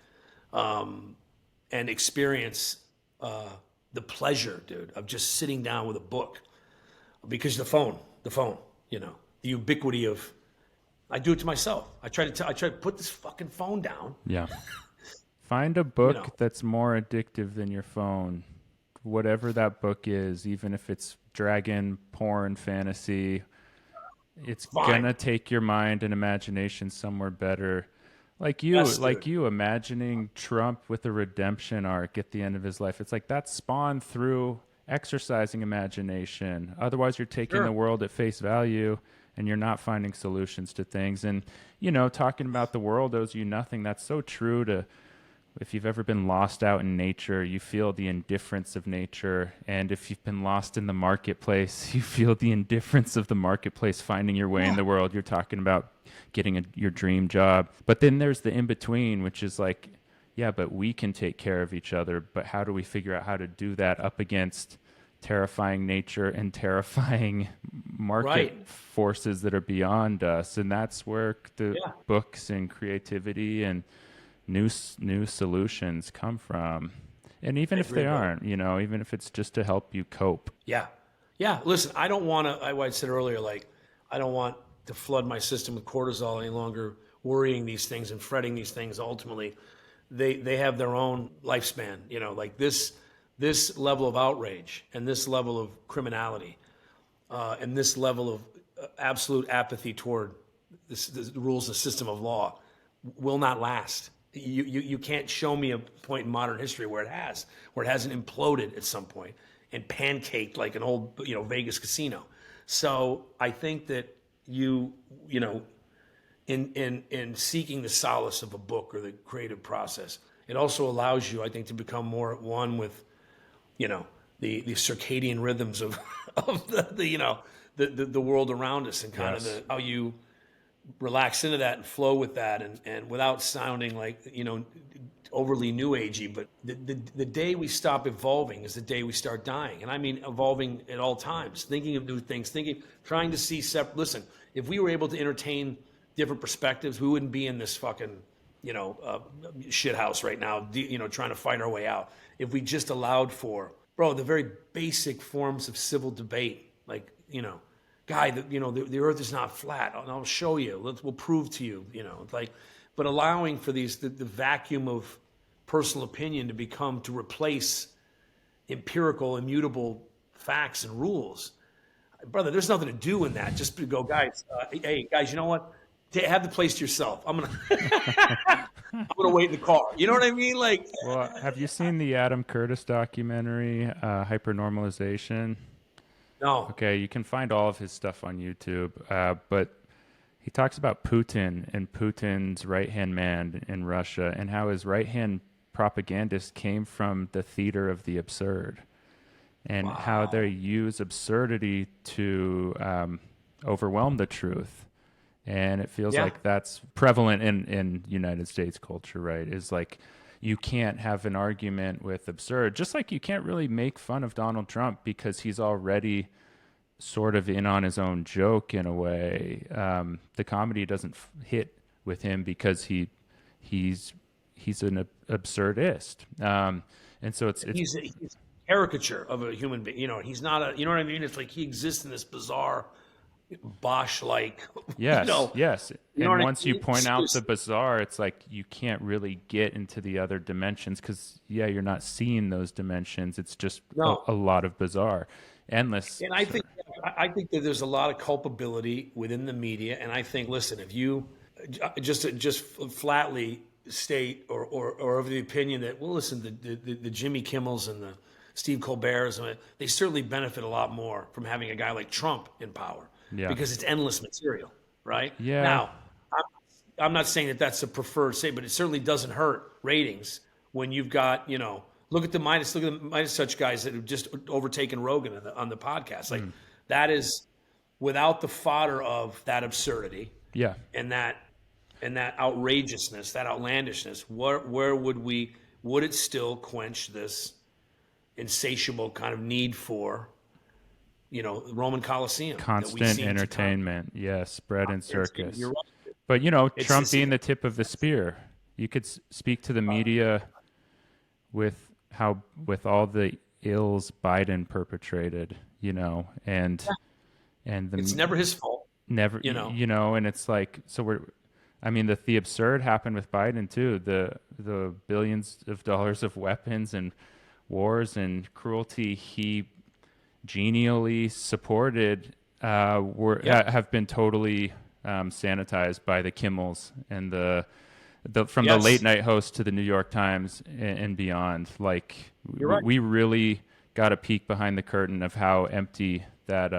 and experience, the pleasure, dude, of just sitting down with a book, because the phone, you know, the ubiquity of, I do it to myself. I try to put this fucking phone down. Yeah. Find a book know. that's more addictive than your phone, whatever that book is, even if it's dragon, porn, fantasy. It's Fine. gonna take your mind and imagination somewhere better. Yes, Like dude. you imagining Trump with a redemption arc at the end of his life. It's like that spawned through exercising imagination. Otherwise, you're taking the Sure. world at face value and you're not finding solutions to things. And, you know, talking about the world owes you nothing. That's so true to, if you've ever been lost out in nature, you feel the indifference of nature. And if you've been lost in the marketplace, you feel the indifference of the marketplace finding your way in the world. You're talking about getting your dream job. But then there's the in between, which is like, yeah, but we can take care of each other. But how do we figure out how to do that up against terrifying nature and terrifying market Right. forces that are beyond us? And that's where the Yeah. books and creativity and new solutions come from. And even I if agree, they brother. aren't, you know, even if it's just to help you cope. Yeah. Yeah. Listen, I don't want to, I said earlier, like, I don't want to flood my system with cortisol any longer, worrying these things and fretting these things. Ultimately, they have their own lifespan, you know, like this level of outrage and this level of criminality, and this level of absolute apathy toward the rules and system of law will not last. You can't show me a point in modern history where it hasn't imploded at some point and pancaked like an old, you know, Vegas casino. So I think that you know, in seeking the solace of a book or the creative process, it also allows you, I think, to become more at one with, you know, the circadian rhythms of of the you know, the world around us, and kind of Yes. how you relax into that and flow with that, and without sounding like, you know, overly new agey. But the day we stop evolving is the day we start dying. And I mean evolving at all times, thinking of new things, trying to see listen, if we were able to entertain different perspectives, we wouldn't be in this fucking, you know, shit house right now, you know, trying to fight our way out. If we just allowed for, bro, the very basic forms of civil debate, like, you know, guy, that, you know, the earth is not flat, and I'll show you, we'll prove to you, you know, it's like, but allowing for the vacuum of personal opinion to replace empirical, immutable facts and rules. Brother, there's nothing to do in that. Just to go, guys, hey, guys, you know what? Have the place to yourself. I'm gonna wait in the car. You know what I mean? Like, Well, have you seen the Adam Curtis documentary, Hypernormalization? no. Okay, you can find all of his stuff on YouTube, but he talks about Putin and Putin's right-hand man in Russia and how his right-hand propagandist came from the theater of the absurd, and how they use absurdity to overwhelm the truth. And it feels Yeah. like that's prevalent in United States culture, right? Is like you can't have an argument with absurd, just like you can't really make fun of Donald Trump because he's already sort of in on his own joke in a way. The comedy doesn't hit with him because he's an absurdist. And so it's He's a caricature of a human being. You know, he's not a. You know what I mean? It's like he exists in this bizarre, Bosch-like. yes, You know, yes. you know And what I once you mean? point out the bizarre, it's like you can't really get into the other dimensions because you're not seeing those dimensions. It's just No. a lot of bizarre, endless. And I think that there's a lot of culpability within the media. And I think, listen, if you just flatly state or of the opinion that, well, listen, the Jimmy Kimmels and the Steve Colbert's, they certainly benefit a lot more from having a guy like Trump in power because it's endless material, right? Yeah. Now, I'm not saying that that's a preferred say, but it certainly doesn't hurt ratings when you've got, you know, look at the Midas Touch guys that have just overtaken Rogan on the podcast. Like that is without the fodder of that absurdity and that outrageousness, that outlandishness, where would it still quench this insatiable kind of need for, you know, Roman Colosseum? Constant entertainment. Yes, bread and circus. You're right. But, you know, Trump being the tip of the spear, you could speak to the media with all the ills Biden perpetrated, you know, and it's never his fault. Never, you know, and it's like, so the absurd happened with Biden too. The billions of dollars of weapons and wars and cruelty he genially supported have been totally sanitized by the Kimmels and the late night host to the New York Times and beyond. Like we really got a peek behind the curtain of how empty that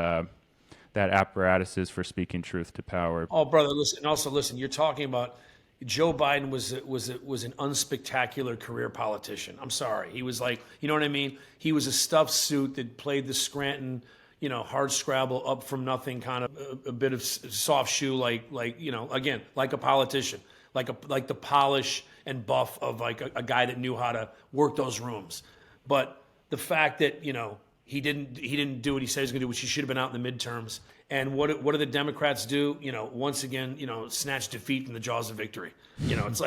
apparatus is for speaking truth to power. Oh, brother, listen. You're talking about Joe Biden was an unspectacular career politician. I'm sorry, he was like, you know what I mean? He was a stuffed suit that played the Scranton, you know, hard scrabble up from nothing, kind of a bit of soft shoe, like you know, again, like a politician, like the polish and buff of like a guy that knew how to work those rooms. But the fact that, you know, he didn't do what he said he was going to do, which he should have been out in the midterms. And what do the Democrats do? You know, once again, you know, snatch defeat from the jaws of victory. You know, it's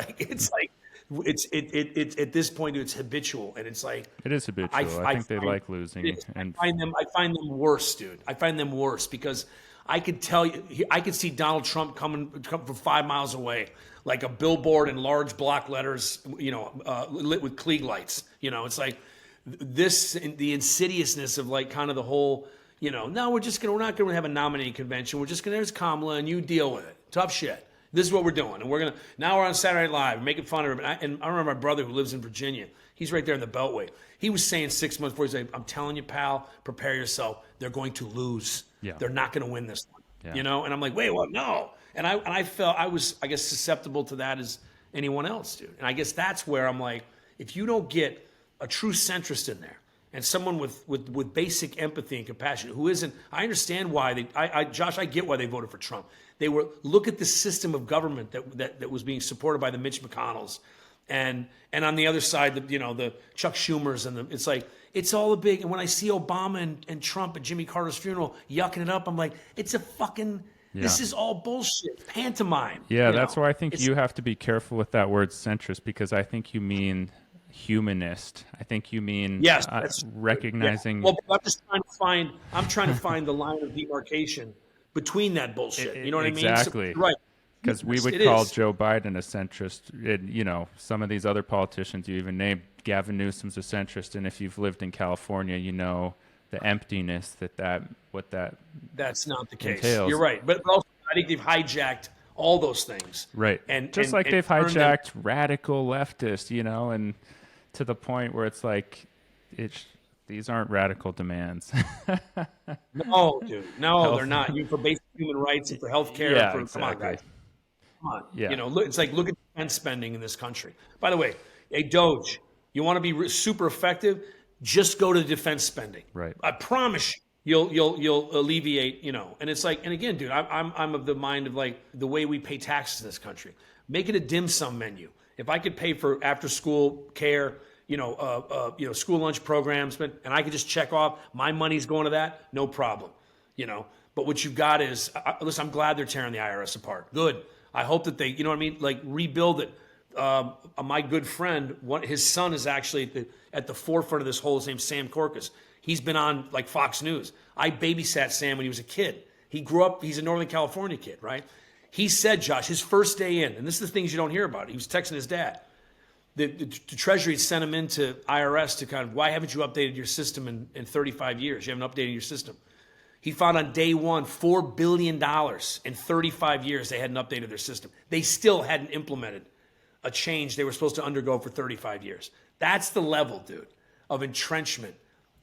at this point it's habitual, and it's like it is habitual. I think they like losing. And I find them worse, dude. I find them worse because I could tell you, I could see Donald Trump come from 5 miles away, like a billboard in large block letters, you know, lit with Klieg lights. You know, it's like the insidiousness of like kind of the whole. You know, no, we're not going to have a nominee convention. We're just going to, there's Kamala and you deal with it. Tough shit. This is what we're doing. And now we're on Saturday Night Live, making fun of him. And I remember my brother who lives in Virginia. He's right there in the Beltway. He was saying 6 months before, he's like, I'm telling you, pal, prepare yourself. They're going to lose. Yeah. They're not going to win this one. Yeah. You know? And I'm like, wait, what? No. And I felt I was, I guess, susceptible to that as anyone else, dude. And I guess that's where I'm like, if you don't get a true centrist in there, and someone with basic empathy and compassion, who isn't, I understand why Josh, I get why they voted for Trump. They look at the system of government that was being supported by the Mitch McConnells, and on the other side, the Chuck Schumers, and it's like, it's all a big, and when I see Obama and Trump at Jimmy Carter's funeral yucking it up, I'm like, it's a fucking, this is all bullshit, pantomime. Yeah, that's why I think you have to be careful with that word centrist, because I think you mean humanist. I think you mean recognizing. Yeah. Well, I'm trying to find the line of demarcation between that bullshit. You know what I mean? Exactly. Right. Because we would call Joe Biden a centrist. You know, some of these other politicians you even named, Gavin Newsom's a centrist, and if you've lived in California, you know the emptiness that's not the case. Entails. You're right, but also I think they've hijacked all those things. Right. And just like they've hijacked radical leftists, you know, and to the point where it's like, these aren't radical demands. No, dude. No, they're not. For basic human rights and for health care. Yeah, exactly. Come on, guys. Come on. Yeah. You know, it's like, look at defense spending in this country. By the way, hey, Doge, you want to be super effective? Just go to defense spending. Right. I promise you'll alleviate, you know. And it's like, and again, dude, I'm of the mind of like the way we pay taxes in this country. Make it a dim sum menu. If I could pay for after school care, school lunch programs, and I could just check off my money's going to that, no problem, you know. But what you've got is, listen, I'm glad they're tearing the IRS apart. Good. I hope that they, you know what I mean, like rebuild it my good friend, his son is actually at the forefront of this whole. His name's Sam Corcus. He's been on like Fox News. I babysat Sam when he was a kid. He grew up, he's a Northern California kid, right? He said, Josh, his first day in, and this is the things you don't hear about. He was texting his dad. The Treasury sent him into IRS to kind of, why haven't you updated your system in 35 years? You haven't updated your system. He found on day one, $4 billion in 35 years they hadn't updated their system. They still hadn't implemented a change they were supposed to undergo for 35 years. That's the level, dude, of entrenchment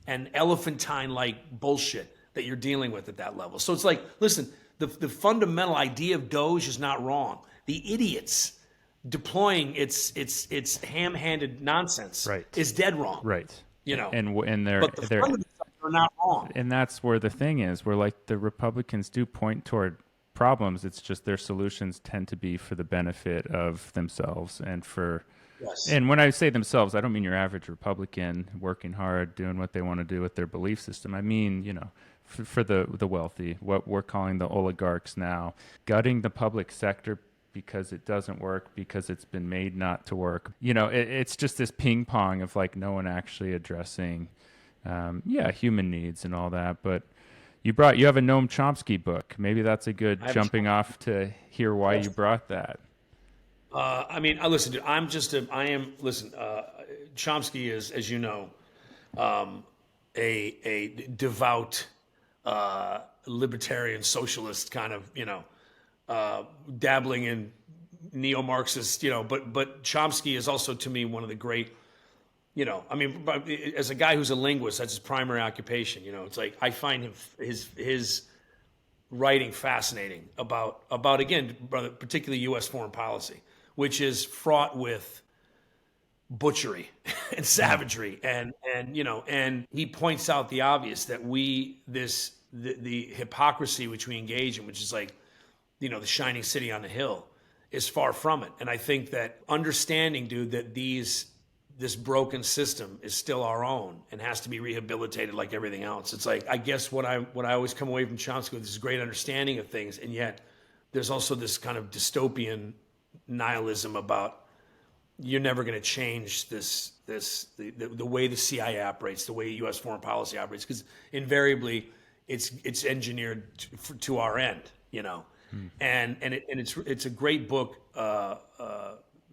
and elephantine-like bullshit that you're dealing with at that level. So it's like, listen, the fundamental idea of Doge is not wrong. The idiots deploying its ham-handed nonsense is dead wrong. Right. You know, and they're but the fundamentals are not wrong. And that's where the thing is, where like the Republicans do point toward problems. It's just their solutions tend to be for the benefit of themselves and for. Yes. And when I say themselves, I don't mean your average Republican working hard, doing what they want to do with their belief system. I mean, you know, for the wealthy, what we're calling the oligarchs now, gutting the public sector because it doesn't work, because it's been made not to work. You know, it's just this ping pong of like no one actually addressing, human needs and all that. But you have a Noam Chomsky book. Maybe that's a good jumping off to hear why you brought that. I mean, listen, dude, Chomsky is, as you know, a devout libertarian socialist kind of, dabbling in neo-Marxist, but Chomsky is also to me one of the great, as a guy who's a linguist, that's his primary occupation. It's like I find his writing fascinating about again, brother, particularly U.S. foreign policy, which is fraught with butchery and savagery, and he points out the obvious that the hypocrisy which we engage in, which is like, the shining city on the hill, is far from it. And I think that understanding, dude, that this broken system is still our own and has to be rehabilitated like everything else. It's like, I guess what I always come away from Chomsky with is this great understanding of things, and yet there's also this kind of dystopian nihilism about you're never going to change the way the CIA operates, the way U.S. foreign policy operates, because invariably it's engineered to our end, and it's a great book,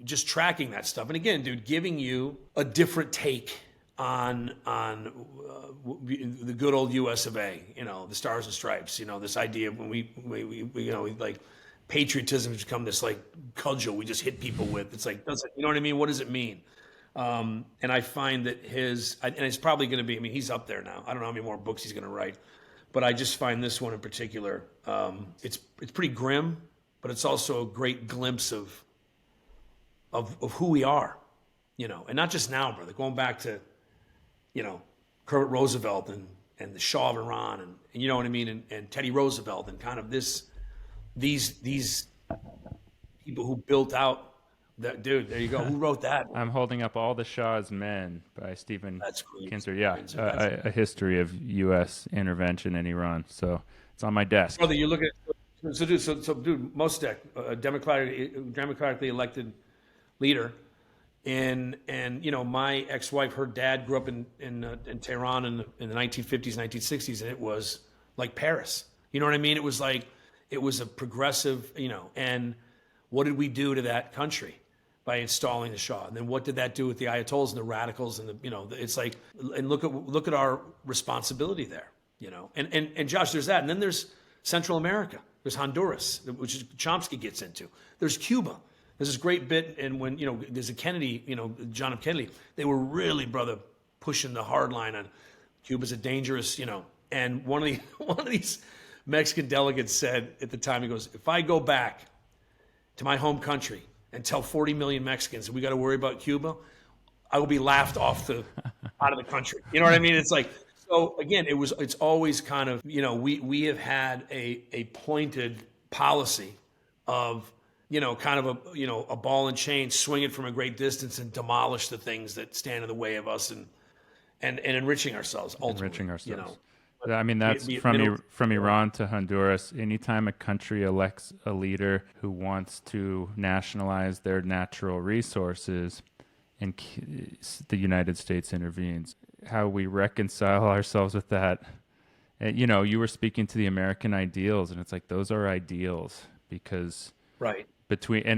just tracking that stuff. And again, dude, giving you a different take on the good old U.S. of A. The Stars and Stripes. This idea of when we like. Patriotism has become this like cudgel we just hit people with. It's like, you know what I mean? What does it mean? And I find that and it's probably going to be, he's up there now. I don't know how many more books he's going to write, but I just find this one in particular, it's pretty grim, but it's also a great glimpse of who we are, and not just now, brother, going back to, Herbert Roosevelt and the Shah of Iran and you know what I mean? And Teddy Roosevelt and kind of these people who built out that, dude, there you go. Who wrote that? I'm holding up All the Shah's Men by Stephen Kinzer. Yeah, a history of U.S. intervention in Iran. So it's on my desk. Brother, you look at dude, Mossadegh, a democratically elected leader, and my ex-wife, her dad grew up in Tehran in the 1950s, 1960s, and it was like Paris. You know what I mean? It was like. It was a progressive, and what did we do to that country by installing the Shah? And then what did that do with the Ayatollahs and the radicals and it's like, and look at our responsibility there, and Josh, there's that. And then there's Central America. There's Honduras, which Chomsky gets into. There's Cuba. There's this great bit. And when, there's a Kennedy, John F. Kennedy, they were really, brother, pushing the hard line on Cuba's a dangerous, and one of these Mexican delegate said at the time, he goes, if I go back to my home country and tell 40 million Mexicans that we got to worry about Cuba, I will be laughed out of the country. You know what I mean? It's like, so again, it's always kind of, we have had a pointed policy of, kind of a ball and chain, swing it from a great distance and demolish the things that stand in the way of us and enriching ourselves ultimately. I mean, that's be it from middle. from Iran to Honduras. Anytime a country elects a leader who wants to nationalize their natural resources, and the United States intervenes, how we reconcile ourselves with that. And, you were speaking to the American ideals, and it's like those are ideals because Right.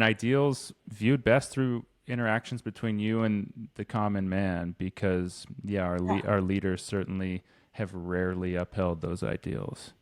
ideals viewed best through interactions between you and the common man, because our leaders certainly have rarely upheld those ideals.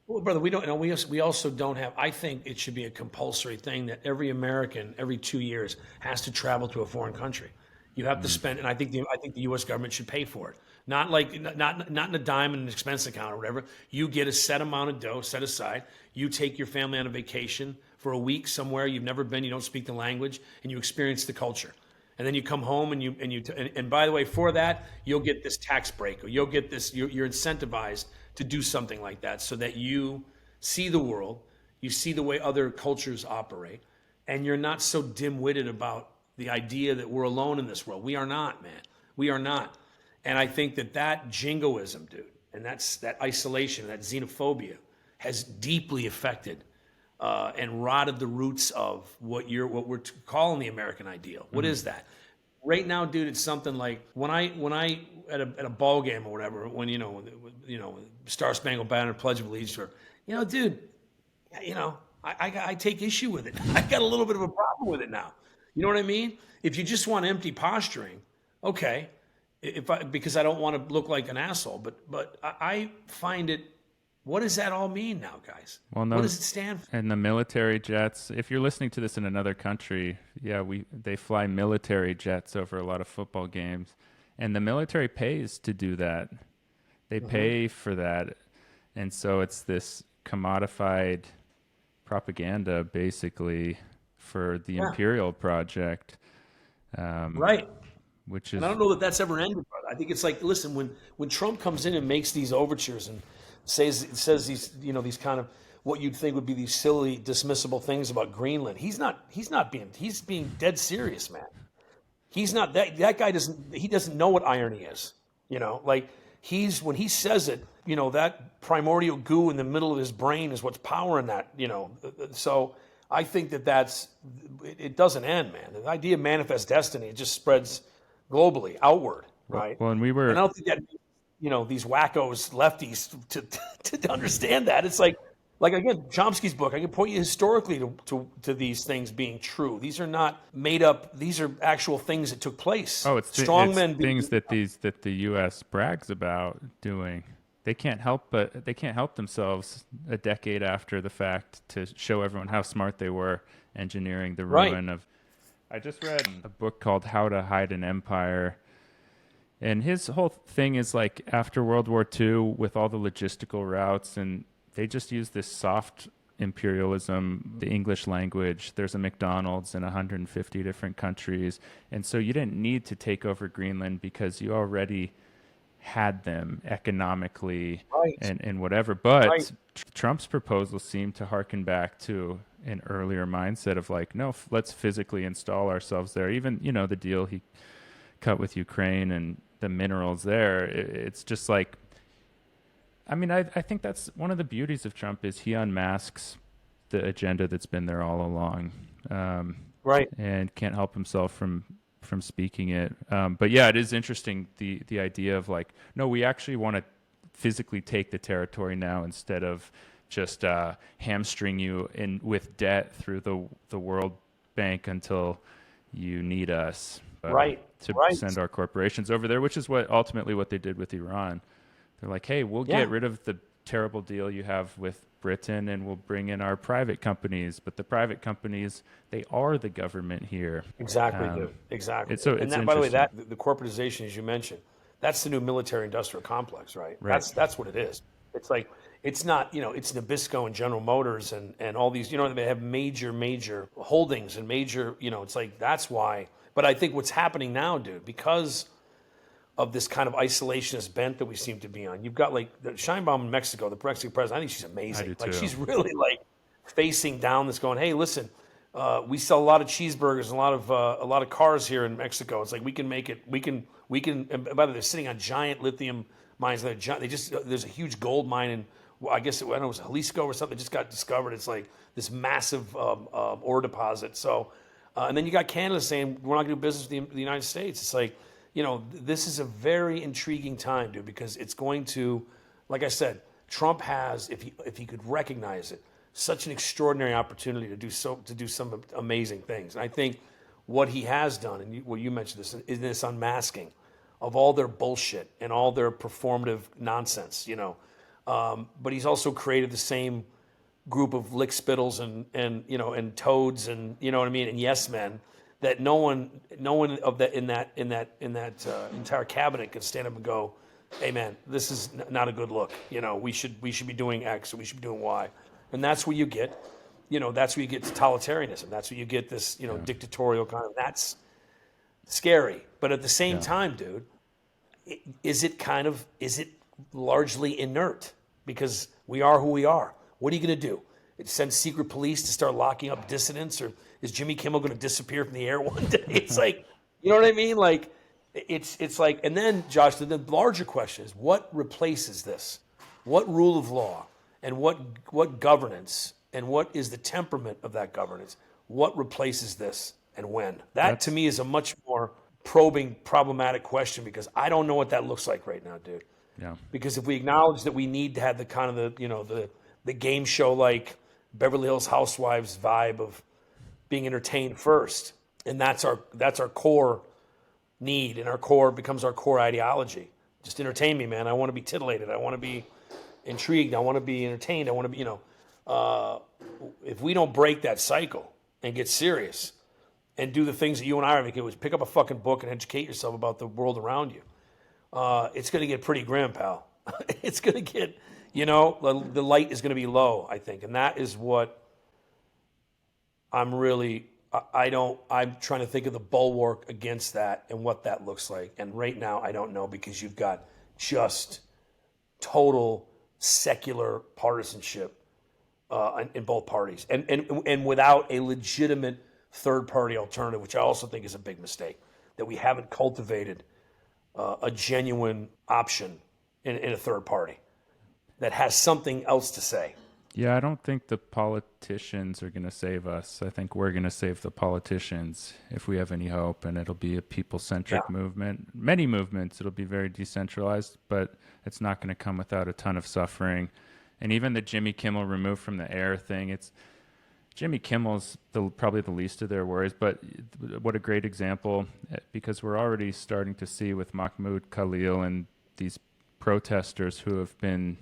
Well, brother, we don't. We also don't have. I think it should be a compulsory thing that every American, every 2 years, has to travel to a foreign country. You have to spend, and I think the U.S. government should pay for it. Not like not in a dime in an expense account or whatever. You get a set amount of dough set aside. You take your family on a vacation for a week somewhere you've never been. You don't speak the language, and you experience the culture. And then you come home and by the way, for that you'll get this tax break, or you'll get this. You're incentivized to do something like that, so that you see the world, you see the way other cultures operate, and you're not so dim-witted about the idea that we're alone in this world. We are not, man. We are not. And I think that jingoism, dude, and that isolation, that xenophobia, has deeply affected and rotted the roots of what we're calling the American ideal. What is that? Right now, dude, it's something like when I at a ball game or whatever, when Star Spangled Banner, Pledge of Allegiance, or dude, I take issue with it. I got a little bit of a problem with it now. You know what I mean? If you just want empty posturing, okay. Because I don't want to look like an asshole, but I find it. What does that all mean now, guys? Well, no, what does it stand for? And the military jets. If you're listening to this in another country, they fly military jets over a lot of football games, and the military pays to do that. They pay for that, and so it's this commodified propaganda, basically, for the imperial project. Right. Which is, and I don't know that that's ever ended, brother. I think it's like, listen, when Trump comes in and makes these overtures and says these these kind of what you'd think would be these silly dismissible things about Greenland, he's being dead serious, man. He's not that guy doesn't know what irony is. Like when he says it, that primordial goo in the middle of his brain is what's powering that. So I think it doesn't end, man. The idea of manifest destiny, it just spreads globally, outward, right? Well, and I don't think that these wackos, lefties, to understand that. It's like again, Chomsky's book. I can point you historically to these things being true. These are not made up. These are actual things that took place. Oh, it's things that the U.S. brags about doing. They can't help themselves a decade after the fact to show everyone how smart they were engineering the ruin of. I just read a book called How to Hide an Empire, and his whole thing is like after World War II with all the logistical routes, and they just use this soft imperialism, the English language. There's a McDonald's in 150 different countries, and so you didn't need to take over Greenland because you already had them economically and whatever. But Trump's proposal seemed to harken back to an earlier mindset of like, no, let's physically install ourselves there. Even, the deal he cut with Ukraine and the minerals there, it's just like, I mean, I think that's one of the beauties of Trump is he unmasks the agenda that's been there all along. And can't help himself from speaking it. But yeah, it is interesting, the idea of like, no, we actually want to physically take the territory now instead of just hamstring you with debt through the World Bank until you need us to send our corporations over there, which is ultimately what they did with Iran. They're like, hey, we'll get rid of the terrible deal you have with Britain and we'll bring in our private companies. But the private companies, they are the government here. Exactly, dude. Exactly. By the way, the corporatization, as you mentioned, that's the new military-industrial complex, right? That's what it is. It's like, it's not, it's Nabisco and General Motors and all these, they have major holdings and major, it's like, that's why. But I think what's happening now, dude, because of this kind of isolationist bent that we seem to be on, you've got like the Sheinbaum in Mexico, the Mexican president, I think she's amazing. I do like too. She's really like facing down this going, hey, listen, we sell a lot of cheeseburgers and a lot of cars here in Mexico. It's like we can make it, and by the way, they're sitting on giant lithium mines. There's a huge gold mine in, well, I guess I don't know, it was Jalisco or something. It just got discovered. It's like this massive ore deposit. So, and then you got Canada saying we're not going to do business with the United States. It's like, this is a very intriguing time, dude, because it's going to, like I said, Trump has, if he could recognize it, such an extraordinary opportunity to do some amazing things. And I think what he has done, and you mentioned this, is this unmasking of all their bullshit and all their performative nonsense, But he's also created the same group of lick spittles and toads and and yes men that no one of that in that entire cabinet can stand up and go, hey man, this is not a good look. We should be doing X or we should be doing Y, and that's where you get, that's where you get totalitarianism. That's where you get this, dictatorial kind of. That's scary, but at the same time, dude, is it largely inert because we are who we are? What are you going to do? Send secret police to start locking up dissidents, or is Jimmy Kimmel going to disappear from the air one day? It's like, you know what I mean? Like, it's like, and then Josh, the larger question is, what replaces this? What rule of law and what governance and what is the temperament of that governance? What replaces this and when? That to me is a much more probing, problematic question because I don't know what that looks like right now, dude. Yeah. Because if we acknowledge that we need to have the kind of the game show like Beverly Hills Housewives vibe of being entertained first, and that's our core need, and our core becomes our core ideology. Just entertain me, man. I want to be titillated. I want to be intrigued. I want to be entertained. I want to be, if we don't break that cycle and get serious and do the things that you and I are making, was pick up a fucking book and educate yourself about the world around you. It's going to get pretty grim, pal. It's going to get, the light is going to be low, I think. And that is what I'm trying to think of the bulwark against that and what that looks like. And right now, I don't know, because you've got just total secular partisanship in both parties, and without a legitimate third-party alternative, which I also think is a big mistake, that we haven't cultivated a genuine option in a third party that has something else to say. Yeah, I don't think the politicians are going to save us. I think we're going to save the politicians if we have any hope, and it'll be a people-centric movement. Many movements, it'll be very decentralized, but it's not going to come without a ton of suffering. And even the Jimmy Kimmel removed from the air thing, Jimmy Kimmel's probably the least of their worries, but what a great example, because we're already starting to see with Mahmoud Khalil and these protesters who have been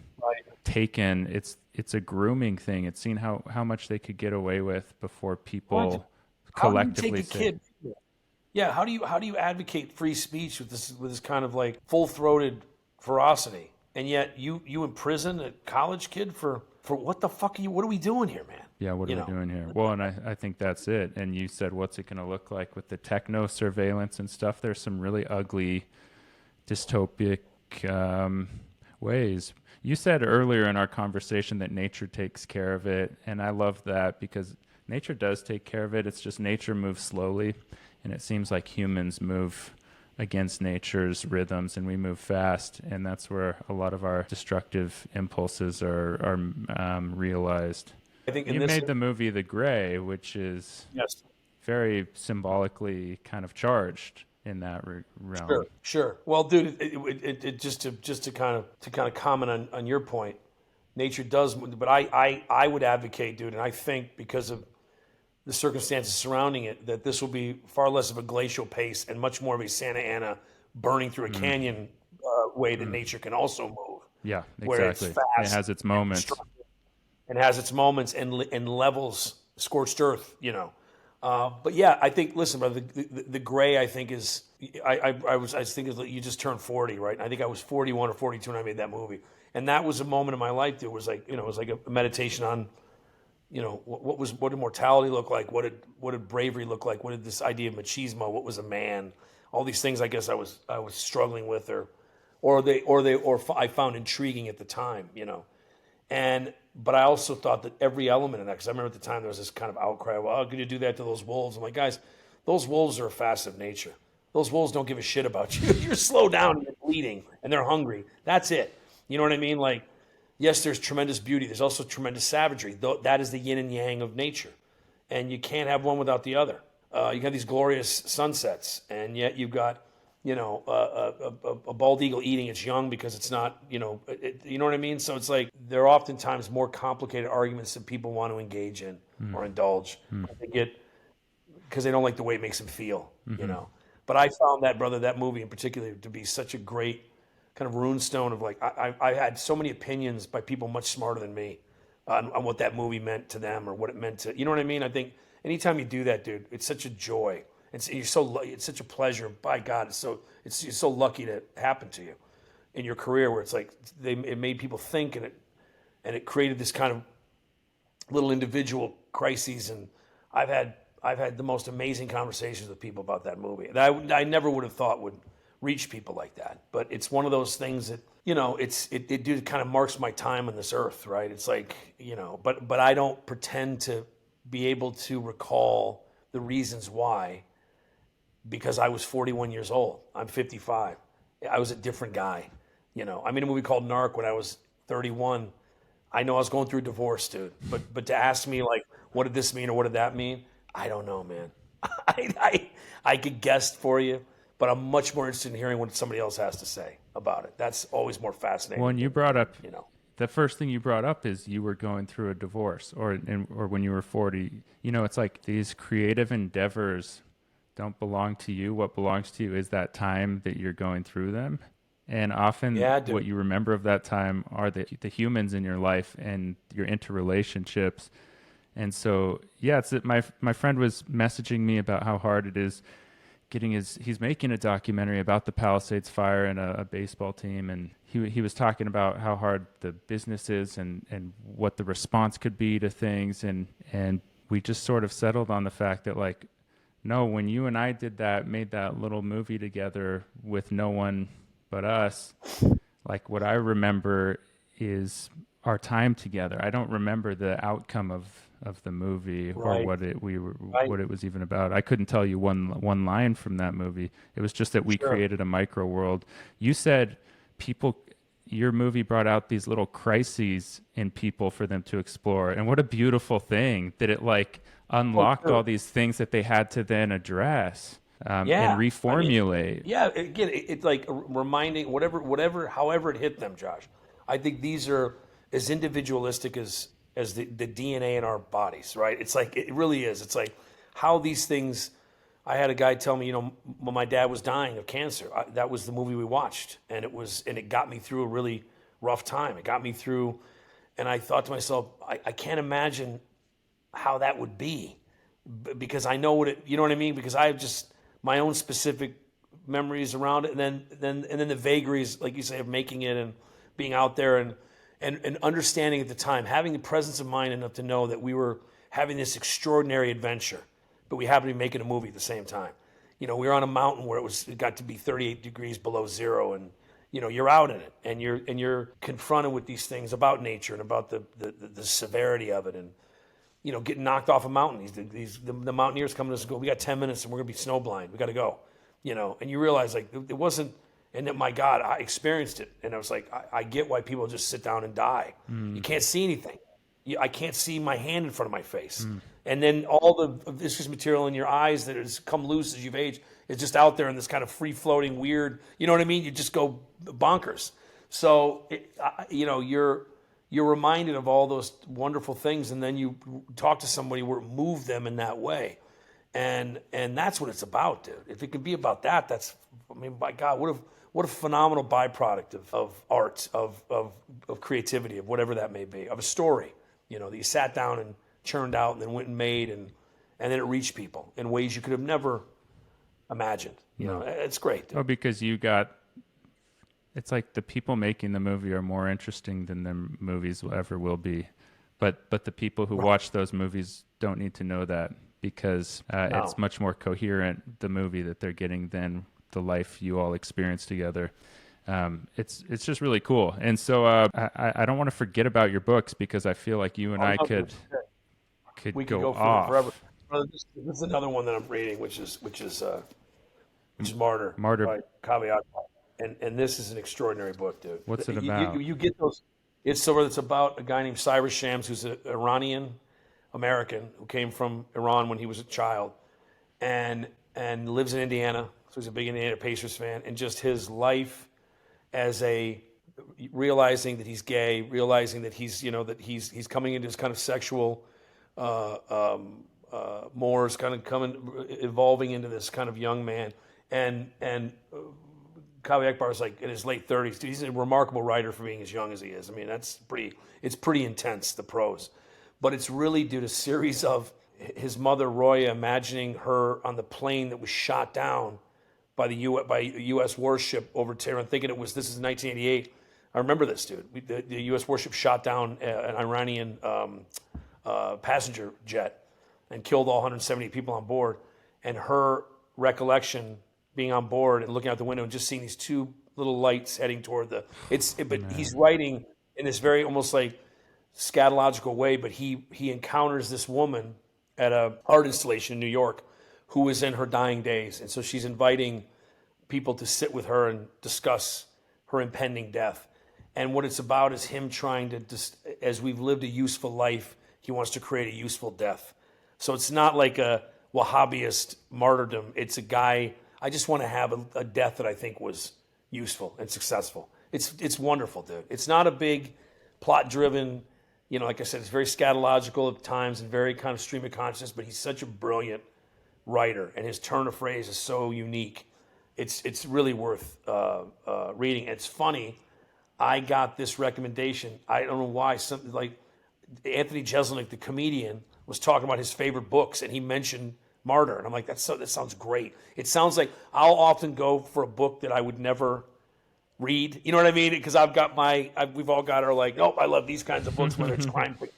taken. It's a grooming thing. It's seen how much they could get away with before people collectively say. Yeah, how do you advocate free speech with this kind of like full-throated ferocity, and yet you imprison a college kid for what the fuck what are we doing here, man? Yeah, what are we doing here? Well, and I think that's it. And you said, what's it going to look like with the techno surveillance and stuff? There's some really ugly, dystopic ways. You said earlier in our conversation that nature takes care of it, and I love that because nature does take care of it. It's just nature moves slowly, and it seems like humans move against nature's rhythms, and we move fast, and that's where a lot of our destructive impulses are realized. I think you made the movie The Gray, which is very symbolically kind of charged in that realm. Sure. Well, dude, it just to kind of comment on your point, nature does, but I would advocate, dude, and I think because of the circumstances surrounding it, that this will be far less of a glacial pace and much more of a Santa Ana burning through a canyon way that nature can also move. Yeah, where exactly. It's fast, it has its moments. And has its moments and levels scorched earth, But yeah, I think, listen, brother, the Gray, I think is, I was thinking you just turned 40, right? And I think I was 41 or 42 when I made that movie. And that was a moment in my life that was like, it was like a meditation on, what did mortality look like? What did bravery look like? What did this idea of machismo? What was a man? All these things, I guess I was struggling with, or I found intriguing at the time, But I also thought that every element in that, because I remember at the time there was this kind of outcry, well, how could you do that to those wolves? I'm like, guys, those wolves are a facet of nature. Those wolves don't give a shit about you. You're slow down and you're bleeding and they're hungry. That's it. You know what I mean? Like, yes, there's tremendous beauty. There's also tremendous savagery. That is the yin and yang of nature. And you can't have one without the other. You have these glorious sunsets, and yet you've got, a bald eagle eating its young because it's not, you know what I mean? So it's like there are oftentimes more complicated arguments that people want to engage in or indulge. They get because they don't like the way it makes them feel, you know. But I found that movie in particular to be such a great kind of runestone of like, I had so many opinions by people much smarter than me on what that movie meant to them or what it meant to, you know what I mean? I think anytime you do that, dude, it's such a joy. It's such a pleasure. By God, you're so lucky to happen to you in your career where it's like it made people think and it created this kind of little individual crises. And I've had the most amazing conversations with people about that movie that I never would have thought would reach people like that. But it's one of those things that, you know, it kind of marks my time on this earth, right? It's like, you know, but I don't pretend to be able to recall the reasons why, because I was 41 years old. I'm 55. I was a different guy. You know, I made a movie called Narc when I was 31. I know I was going through a divorce, dude. But to ask me like, what did this mean or what did that mean? I don't know, man. I could guess for you, but I'm much more interested in hearing what somebody else has to say about it. That's always more fascinating. When you brought up, you know, the first thing you brought up is you were going through a divorce, or when you were 40. You know, it's like these creative endeavors don't belong to you. What belongs to you is that time that you're going through them. And often what you remember of that time are the humans in your life and your interrelationships. And so, yeah, my friend was messaging me about how hard it is he's making a documentary about the Palisades fire and a baseball team. And he was talking about how hard the business is and what the response could be to things. And we just sort of settled on the fact that, like, no, when you and I made that little movie together with no one but us, like, what I remember is our time together. I don't remember the outcome of the movie or what it was even about. I couldn't tell you one line from that movie. It was just that we created a micro world. You said your movie brought out these little crises in people for them to explore. And what a beautiful thing that it like unlocked all these things that they had to then address and reformulate. Again, it's like reminding however it hit them, Josh. I think these are as individualistic as the DNA in our bodies, right? It's like, it really is. It's like how these things, I had a guy tell me, you know, when my dad was dying of cancer, that was the movie we watched. And it got me through a really rough time. It got me through, and I thought to myself, I can't imagine how that would be because I know you know what I mean? Because I have just my own specific memories around it. And then the vagaries, like you say, of making it and being out there and understanding at the time, having the presence of mind enough to know that we were having this extraordinary adventure, but we happened to be making a movie at the same time. You know, we were on a mountain where it got to be 38 degrees below zero, and you know, you're out in it, and you're confronted with these things about nature and about the severity of it, and you know, getting knocked off a mountain. The mountaineers come to us and go, "We got 10 minutes, and we're gonna be snowblind. We got to go." You know, and you realize like it wasn't. And that, my God, I experienced it. And I was like, I get why people just sit down and die. You can't see anything. I can't see my hand in front of my face. And then all the viscous material in your eyes that has come loose as you've aged is just out there in this kind of free-floating, weird, you know what I mean? You just go bonkers. So, you know, you're reminded of all those wonderful things, and then you talk to somebody where it moved them in that way. And that's what it's about, dude. If it can be about that, that's, I mean, by God, what a phenomenal byproduct of art, of creativity, of whatever that may be, of a story, you know, that you sat down and churned out and then went and made, and then it reached people in ways you could have never imagined. You know, it's great. Oh, because it's like the people making the movie are more interesting than the movies ever will be. But the people who watch those movies don't need to know that, because it's much more coherent, the movie that they're getting, than the life you all experience together. It's just really cool. And so I don't want to forget about your books, because I feel like you and I could we go could go off forever. This is another one that I'm reading, which is which is Martyr. Martyr. By Kaveh. And this is an extraordinary book, dude. What's it about? You get those. It's about a guy named Cyrus Shams, who's an Iranian American who came from Iran when he was a child, and lives in Indiana. So he's a big Indiana Pacers fan, and just his life as realizing that he's gay, realizing that he's coming into his kind of sexual mores, kind of evolving into this kind of young man, and Kaveh Akbar is like in his late 30s. He's a remarkable writer for being as young as he is. I mean, it's pretty intense, the prose. But it's really due to a series of his mother, Roya, imagining her on the plane that was shot down by U.S. warship over Tehran, thinking this is 1988. I remember this, dude. The U.S. warship shot down an Iranian passenger jet and killed all 170 people on board. And her recollection being on board and looking out the window and just seeing these two little lights heading toward but he's writing in this very almost like scatological way, but he encounters this woman at a art installation in New York who is in her dying days. And so she's inviting people to sit with her and discuss her impending death. And what it's about is him trying to, as we've lived a useful life, he wants to create a useful death. So it's not like a Wahhabist martyrdom. It's a guy, I just want to have a death that I think was useful and successful. It's wonderful, dude. It's not a big plot-driven, like I said, it's very scatological at times and very kind of stream of consciousness, but he's such a brilliant writer, and his turn of phrase is so unique. It's really worth reading. It's funny, I got this recommendation. I don't know why. Something like Anthony Jeselnik, the comedian, was talking about his favorite books, and he mentioned Martyr, and I'm like, that sounds great. It sounds like I'll often go for a book that I would never read. You know what I mean? Because we've all got our like, nope, I love these kinds of books, whether it's crime fiction.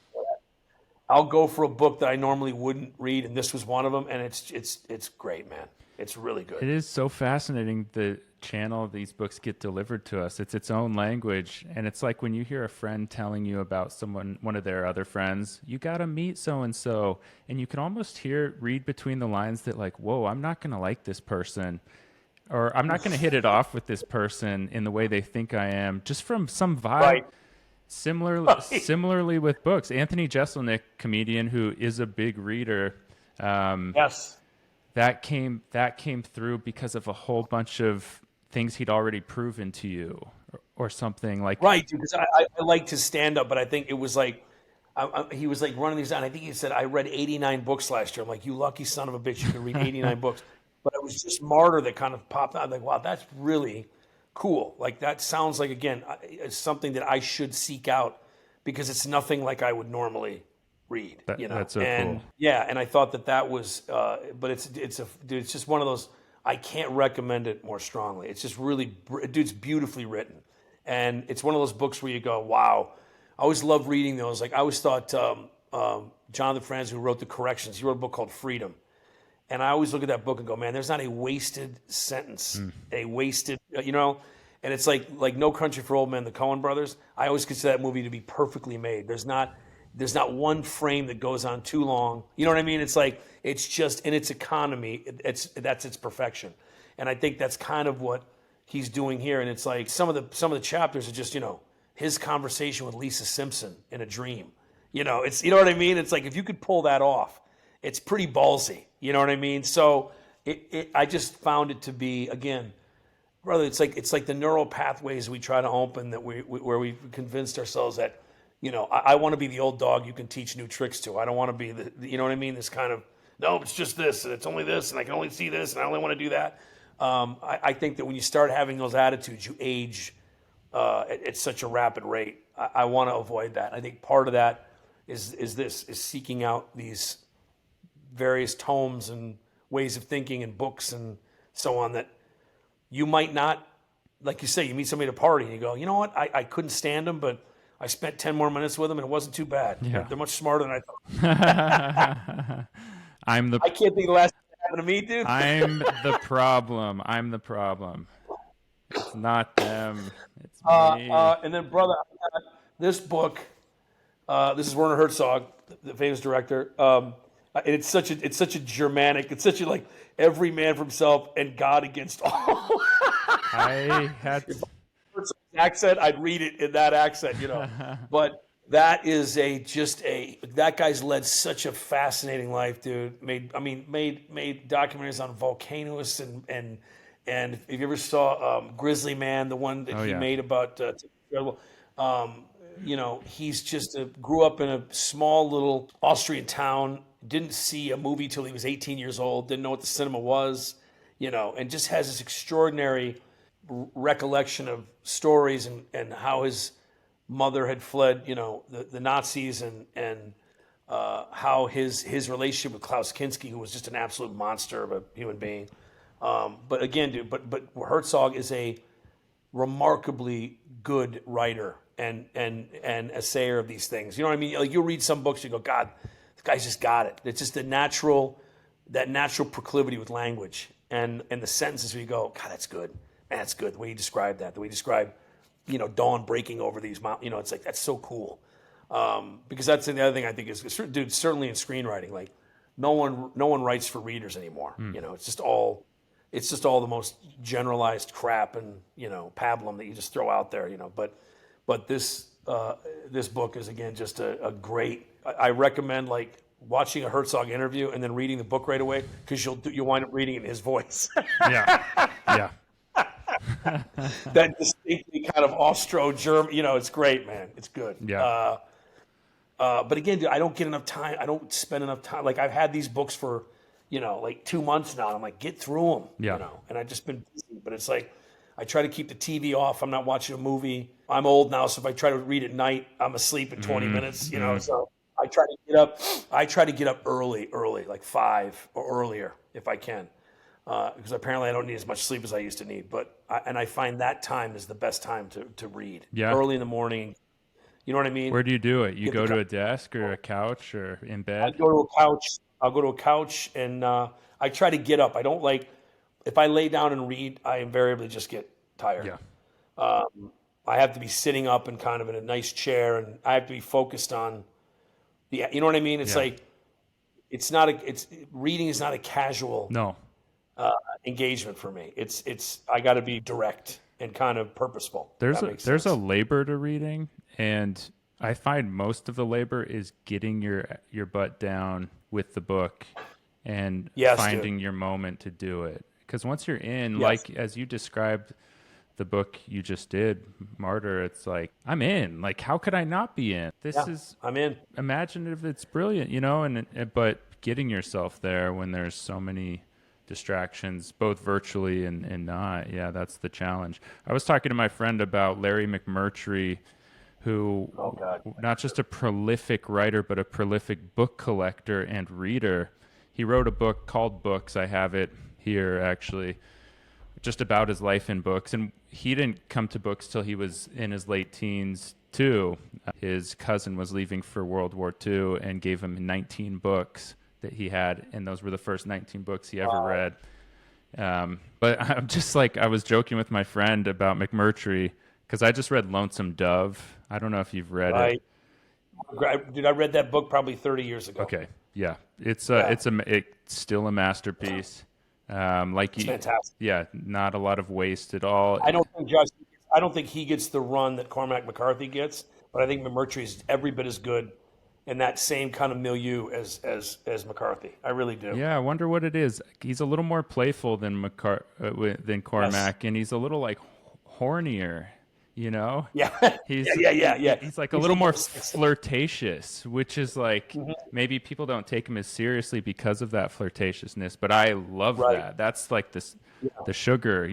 I'll go for a book that I normally wouldn't read, and this was one of them, and it's great, man. It's really good. It is so fascinating the channel these books get delivered to us. It's its own language, and it's like when you hear a friend telling you about one of their other friends, you got to meet so-and-so, and you can almost read between the lines that like, whoa, I'm not going to like this person, or I'm not going to hit it off with this person in the way they think I am, just from some vibe. Right. Similarly with books, Anthony Jeselnik, comedian who is a big reader, yes, that came through because of a whole bunch of things he'd already proven to you, or something like. Right, because I liked his stand up, but I think it was like he was like running these down. I think he said, I read 89 books last year. I'm like, you lucky son of a bitch, you can read 89 books. But it was just Martyr that kind of popped out. I'm like, wow, that's really cool. Like, that sounds like, again, it's something that I should seek out because it's nothing like I would normally read. That's so cool. Yeah, and I thought that was, but it's just one of those, I can't recommend it more strongly. It's just really, it's beautifully written. And it's one of those books where you go, wow. I always love reading those. Like, I always thought Jonathan Franzen, who wrote The Corrections, he wrote a book called Freedom. And I always look at that book and go, man, there's not a wasted sentence, a wasted, and it's like No Country for Old Men, the Coen brothers. I always consider that movie to be perfectly made. There's not one frame that goes on too long. You know what I mean? It's like, it's just in its economy, that's its perfection. And I think that's kind of what he's doing here. And it's like some of the chapters are just, his conversation with Lisa Simpson in a dream. It's, you know what I mean? It's like, if you could pull that off, it's pretty ballsy. You know what I mean? So I just found it to be, again, brother, it's like the neural pathways we try to open where we convinced ourselves that, I want to be the old dog you can teach new tricks to. I don't want to be you know what I mean? This kind of, no, it's just this, and it's only this, and I can only see this, and I only want to do that. I think that when you start having those attitudes, you age at such a rapid rate. I want to avoid that. I think part of that is seeking out these various tomes and ways of thinking and books and so on that you might not, like you say, you meet somebody at a party and you go, you know what, I couldn't stand them, but I spent 10 more minutes with them and it wasn't too bad. Yeah. They're much smarter than I thought. I can't think of the last thing that happened to me, dude. I'm the problem. It's not them. It's me. And then, brother, this book, this is Werner Herzog, the famous director. It's such a Germanic. It's such a like every man for himself and God against all. I had If I heard some accent, I'd read it in that accent, But that is that guy's led such a fascinating life, dude. Made documentaries on volcanoes and if you ever saw Grizzly Man, the one that he made about he's just grew up in a small little Austrian town, didn't see a movie till he was 18 years old, didn't know what the cinema was, and just has this extraordinary recollection of stories and how his mother had fled, the Nazis and how his relationship with Klaus Kinski, who was just an absolute monster of a human being. But again, dude, but Herzog is a remarkably good writer and assayer of these things. You know what I mean? Like you'll read some books, you go, God, this guy's just got it. It's just that natural proclivity with language and the sentences where you go, God, that's good. Man, that's good. The way you describe that, the way you describe, dawn breaking over these mountains, it's like, that's so cool. Because that's the other thing I think is, dude, certainly in screenwriting, like no one writes for readers anymore. It's just all the most generalized crap and, pablum that you just throw out there, but this book is again, just a great, I recommend like watching a Herzog interview and then reading the book right away, because you'll wind up reading it in his voice. Yeah. That distinctly kind of Austro-German, it's great, man. It's good. Yeah. But again, dude, I don't get enough time. I don't spend enough time. Like I've had these books for, like 2 months now. And I'm like, get through them, and I've just been busy. But it's like, I try to keep the TV off. I'm not watching a movie. I'm old now, so if I try to read at night, I'm asleep in 20 minutes, so I try to get up early, like 5 or earlier if I can. Because apparently I don't need as much sleep as I used to need. But I find that time is the best time to read. Yeah. Early in the morning. You know what I mean? Where do you do it? You go to a desk or a couch or in bed? I'll go to a couch and I try to get up. I don't like, if I lay down and read, I invariably just get tired. Yeah. I have to be sitting up and kind of in a nice chair, and I have to be focused on you know what I mean? It's like, reading is not a casual engagement for me. I got to be direct and kind of purposeful. There's a labor to reading, and I find most of the labor is getting your butt down with the book and finding your moment to do it. Because once you're in, like as you described the book you just did, Martyr, it's like, I'm in. Like, how could I not be in? I'm in. Imaginative, it's brilliant, but getting yourself there when there's so many distractions, both virtually and not, that's the challenge. I was talking to my friend about Larry McMurtry, who not just a prolific writer, but a prolific book collector and reader. He wrote a book called Books. I have it here, actually, just about his life in books. And he didn't come to books till he was in his late teens, too. His cousin was leaving for World War II and gave him 19 books that he had, and those were the first 19 books he ever read. But I'm just like, I was joking with my friend about McMurtry, because I just read Lonesome Dove. I don't know if you've read it. Dude, I read that book probably 30 years ago. Okay, yeah. It's still a masterpiece. It's fantastic. Yeah, not a lot of waste at all. I don't think he gets the run that Cormac McCarthy gets, but I think McMurtry is every bit as good in that same kind of milieu as McCarthy. I really do. Yeah, I wonder what it is. He's a little more playful than Cormac, and he's a little like hornier. Yeah. He's yeah. He's like a little more flirtatious, which is like maybe people don't take him as seriously because of that flirtatiousness. But I love that. That's like this, the sugar,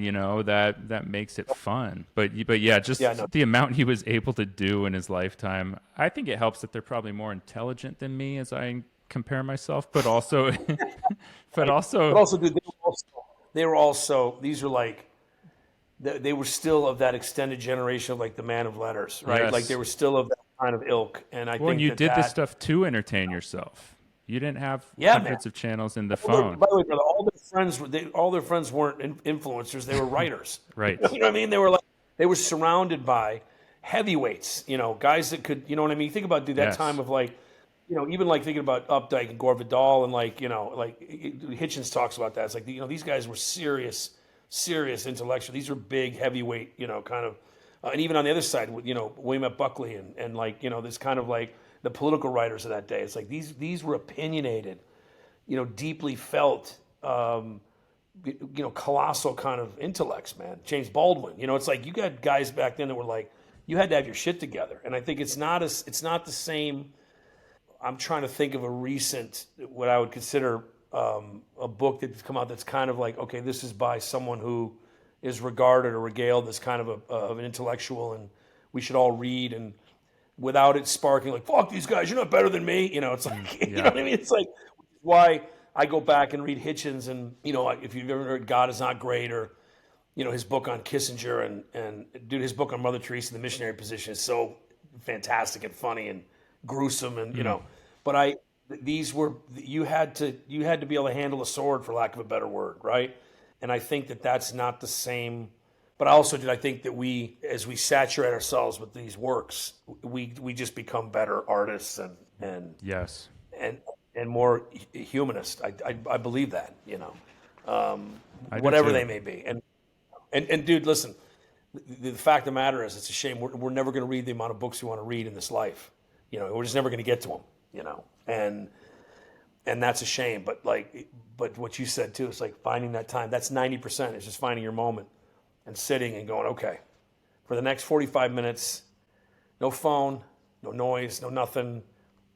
that makes it fun. But the amount he was able to do in his lifetime. I think it helps that they're probably more intelligent than me as I compare myself, but also, dude, they were also these are like. They were still of that extended generation of like the man of letters, right? Yes. Like they were still of that kind of ilk. And I think you did this stuff to entertain yourself. You didn't have hundreds of channels in the phone. By the way, brother, all their friends weren't influencers; they were writers. Right. You know what I mean? They were surrounded by heavyweights. Guys that could. You know what I mean? Think about that time of like even like thinking about Updike and Gore Vidal and like, Hitchens talks about that. It's like, these guys were serious intellectual. These were big, heavyweight, kind of, and even on the other side, William F. Buckley and like, this kind of like the political writers of that day. It's like these were opinionated, deeply felt, colossal kind of intellects, man. James Baldwin, it's like you got guys back then that were like, you had to have your shit together. And I think it's not the same. I'm trying to think of a recent, what I would consider a book that's come out that's kind of like, okay, this is by someone who is regarded or regaled as kind of an intellectual, and we should all read, and without it sparking like, fuck these guys, you're not better than me. It's like, you know what I mean? It's like why I go back and read Hitchens, and if you've ever heard God Is Not Great, or his book on Kissinger, and dude, his book on Mother Teresa, the missionary position, is so fantastic and funny and gruesome, and but you had to be able to handle a sword, for lack of a better word, right? And I think that's not the same. But I think that as we saturate ourselves with these works, we just become better artists and yes, and more humanist. I believe that, whatever they may be. And dude, listen, the fact of the matter is, it's a shame we're never going to read the amount of books we want to read in this life. We're just never going to get to them. And that's a shame. But what you said too, it's like finding that time. That's 90%. It's just finding your moment and sitting and going, okay, for the next 45 minutes, no phone, no noise, no nothing.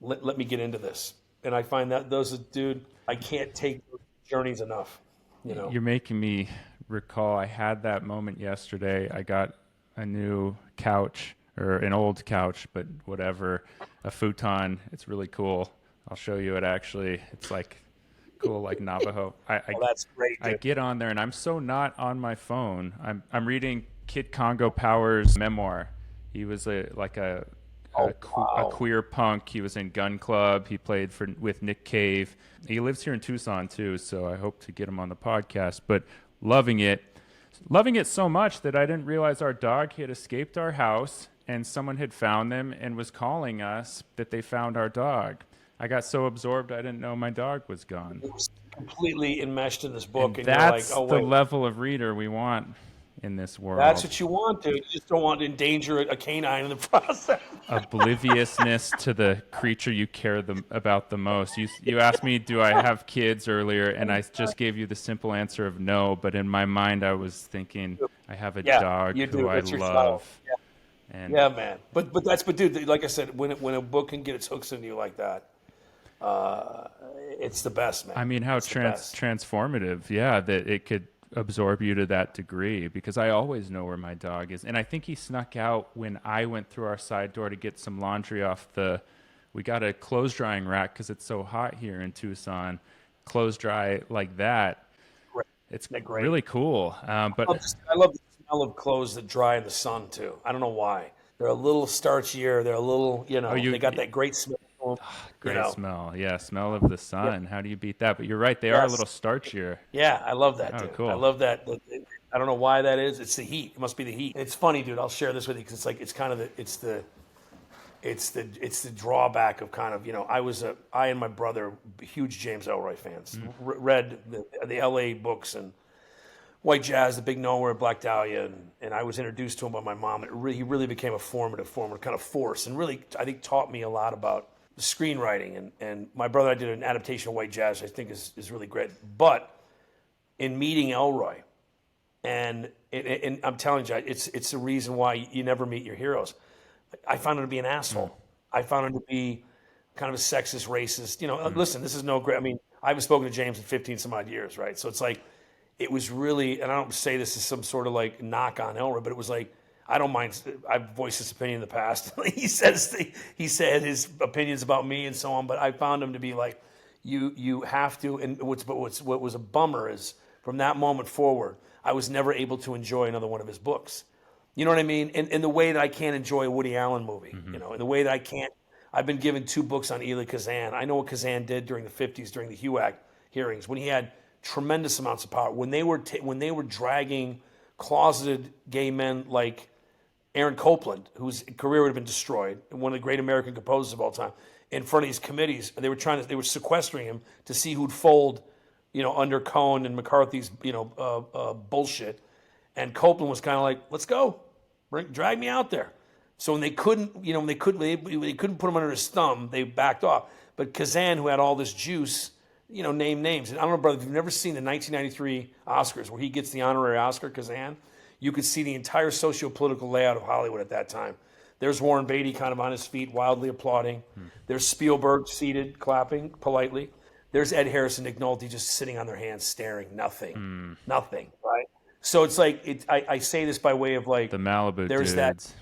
Let me get into this. And I find that dude, I can't take those journeys enough. You're making me recall, I had that moment yesterday. I got a new couch, or an old couch, but whatever, a futon. It's really cool. I'll show you it actually. It's like cool, like Navajo. That's great, dude. I get on there and I'm so not on my phone. I'm reading Kid Congo Power's memoir. He was a queer punk. He was in Gun Club. He played with Nick Cave. He lives here in Tucson too, so I hope to get him on the podcast. But loving it so much that I didn't realize our dog had escaped our house, and someone had found them and was calling us that they found our dog. I got so absorbed I didn't know my dog was gone. It was completely enmeshed in this book, and that's you're like, oh, the level of reader we want in this world. That's what you want, dude. You just don't want to endanger a canine in the process. Obliviousness to the creature you care about the most. You asked me, do I have kids earlier, and I just gave you the simple answer of no, but in my mind I was thinking I have a dog who I love. Yeah, man. But dude, like I said, when a book can get its hooks into you like that, it's the best, man. I mean, how transformative, that it could absorb you to that degree, because I always know where my dog is. And I think he snuck out when I went through our side door to get some laundry off we got a clothes drying rack because it's so hot here in Tucson. Clothes dry like that. Great. It's really cool. But I love the smell of clothes that dry in the sun too. I don't know why. They're a little starchier. They're a little, they got that great smell. Great smell. Yeah, smell of the sun. How do you beat that? But you're right, they are a little starchier. Yeah, I love that, dude. Cool. I love that. I don't know why that is. It's the heat. It must be the heat. It's funny, dude. I'll share this with you because it's the drawback of kind of, I and my brother, huge James Ellroy fans. Read the LA books and White Jazz, The Big Nowhere, Black Dahlia, and I was introduced to him by my mom. He really became a formative kind of force, and really, I think, taught me a lot about the screenwriting. And my brother and I did an adaptation of White Jazz, I think is really great. But in meeting Ellroy, and I'm telling you, it's the reason why you never meet your heroes. I found him to be an asshole. I found him to be kind of a sexist, racist. Listen, this is no great. I mean, I haven't spoken to James in 15 some odd years, right? So it's like, it was really, and I don't say this as some sort of like knock on Ellroy, but it was like, I don't mind. I've voiced his opinion in the past. he said his opinions about me and so on, but I found him to be like, you have to. And what was a bummer is from that moment forward, I was never able to enjoy another one of his books. You know what I mean? In the way that I can't enjoy a Woody Allen movie, in the way that I can't. I've been given 2 books on Elia Kazan. I know what Kazan did during the 50s, during the HUAC hearings, when he had tremendous amounts of power. When they were dragging closeted gay men like Aaron Copland, whose career would have been destroyed, and one of the great American composers of all time, in front of these committees. They were sequestering him to see who'd fold, under Cohen and McCarthy's, bullshit. And Copland was kind of like, let's go, drag me out there. So when they couldn't, they couldn't put him under his thumb, they backed off. But Kazan, who had all this juice, named names. And I don't know, brother, if you've never seen the 1993 Oscars where he gets the honorary Oscar, Kazan, you could see the entire socio-political layout of Hollywood at that time. There's Warren Beatty kind of on his feet, wildly applauding. There's Spielberg seated, clapping politely. There's Ed Harris and Nick Nolte just sitting on their hands, staring, nothing, right? So it's like, I say this by way of like... The Malibu there's dudes. That.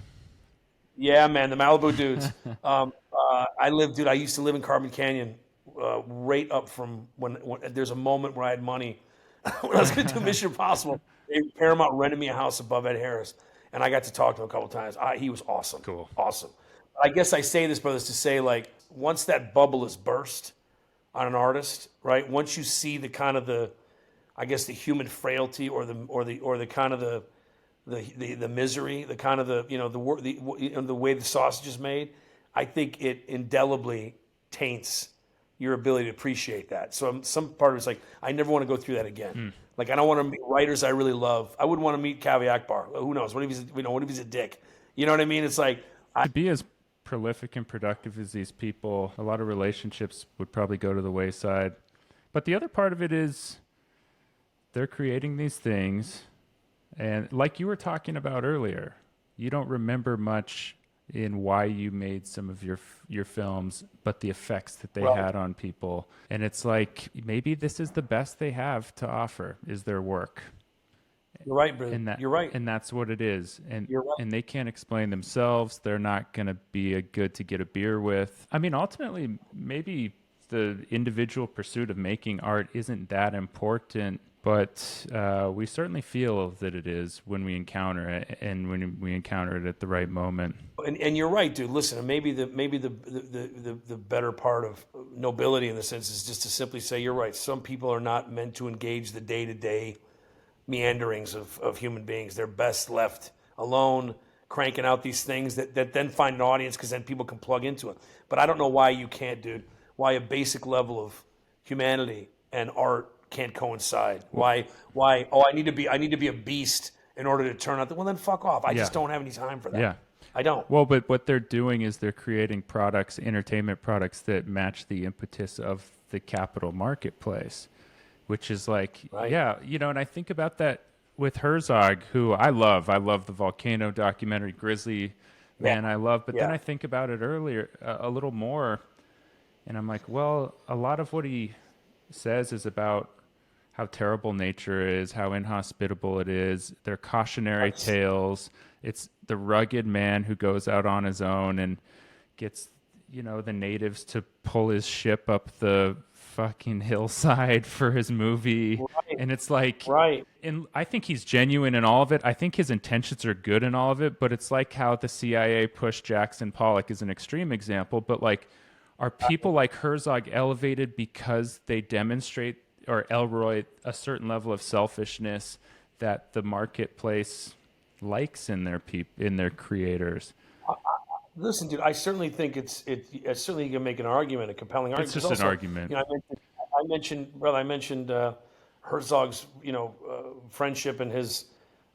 Yeah, man, the Malibu dudes. I used to live in Carbon Canyon, right up from when there's a moment where I had money. When I was going to do Mission Impossible, Paramount rented me a house above Ed Harris, and I got to talk to him a couple times. He was awesome. Cool. Awesome. I guess I say this, brothers, to say, like, once that bubble is burst on an artist, right? Once you see the kind of the human frailty or the kind of the misery, the kind of the way the sausage is made, I think it indelibly taints your ability to appreciate that. So some part of it's like, I never want to go through that again. Like, I don't want to meet writers I really love. I wouldn't want to meet Kaveh Akbar. Who knows? What if he's a dick? You know what I mean? It's like, to be as prolific and productive as these people, a lot of relationships would probably go to the wayside. But the other part of it is they're creating these things, and like you were talking about earlier, you don't remember much in why you made some of your films, but the effects that they had on people. And it's like, maybe this is the best they have to offer, is their work. You're right, brother. You're right. And that's what it is. And You're right. And they can't explain themselves. They're not going to be a good to get a beer with. I mean, ultimately, maybe the individual pursuit of making art isn't that important, but we certainly feel that it is when we encounter it, and when we encounter it at the right moment. And you're right, dude. Listen, maybe the better part of nobility in the sense is just to simply say, you're right. Some people are not meant to engage the day-to-day meanderings of human beings. They're best left alone, cranking out these things that then find an audience, because then people can plug into it. But I don't know why you can't, dude. Why a basic level of humanity and art can't coincide. Why? Oh, I need to be a beast in order to turn out. Well, then fuck off. I just don't have any time for that. Yeah. I don't. Well, but what they're doing is they're creating products, entertainment products that match the impetus of the capital marketplace, which is like, yeah, and I think about that with Herzog, who I love the Volcano documentary, Grizzly Man, I love, but then I think about it earlier, a little more, and I'm like, well, a lot of what he says is about how terrible nature is, how inhospitable it is. They're cautionary tales. It's the rugged man who goes out on his own and gets, the natives to pull his ship up the fucking hillside for his movie. Right. And it's like, and I think he's genuine in all of it. I think his intentions are good in all of it, but it's like how the CIA pushed Jackson Pollock as an extreme example. But like, are people like Herzog elevated because they demonstrate, or Ellroy, a certain level of selfishness that the marketplace likes in their creators? Listen, dude, I certainly think I certainly can make an argument, a compelling argument. It's just an argument. I mentioned Herzog's, friendship and his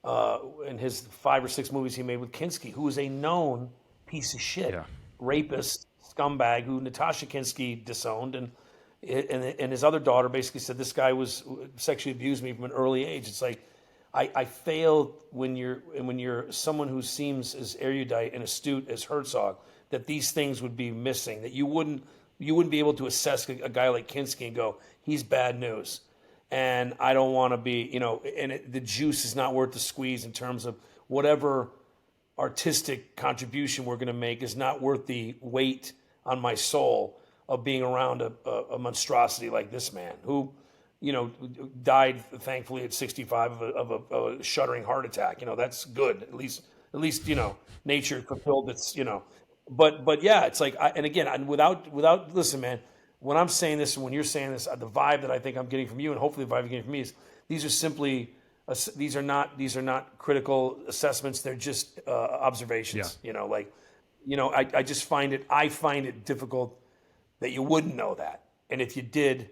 5 or 6 movies he made with Kinski, who was a known piece of shit, rapist, scumbag, who Natasha Kinski disowned, and his other daughter basically said this guy was sexually abused me from an early age. It's like, I failed when you're someone who seems as erudite and astute as Herzog, that these things would be missing, that you wouldn't be able to assess a guy like Kinski and go, he's bad news. And I don't want to be, the juice is not worth the squeeze in terms of whatever artistic contribution we're going to make is not worth the weight on my soul of being around a monstrosity like this man who, died thankfully at 65 of a shuddering heart attack. That's good. At least nature fulfilled its, but yeah, it's like, without, listen, man, when I'm saying this and when you're saying this, the vibe that I think I'm getting from you, and hopefully the vibe you're getting from me, is these are simply these are not critical assessments. They're just observations. Yeah. I find it difficult that you wouldn't know that. And if you did,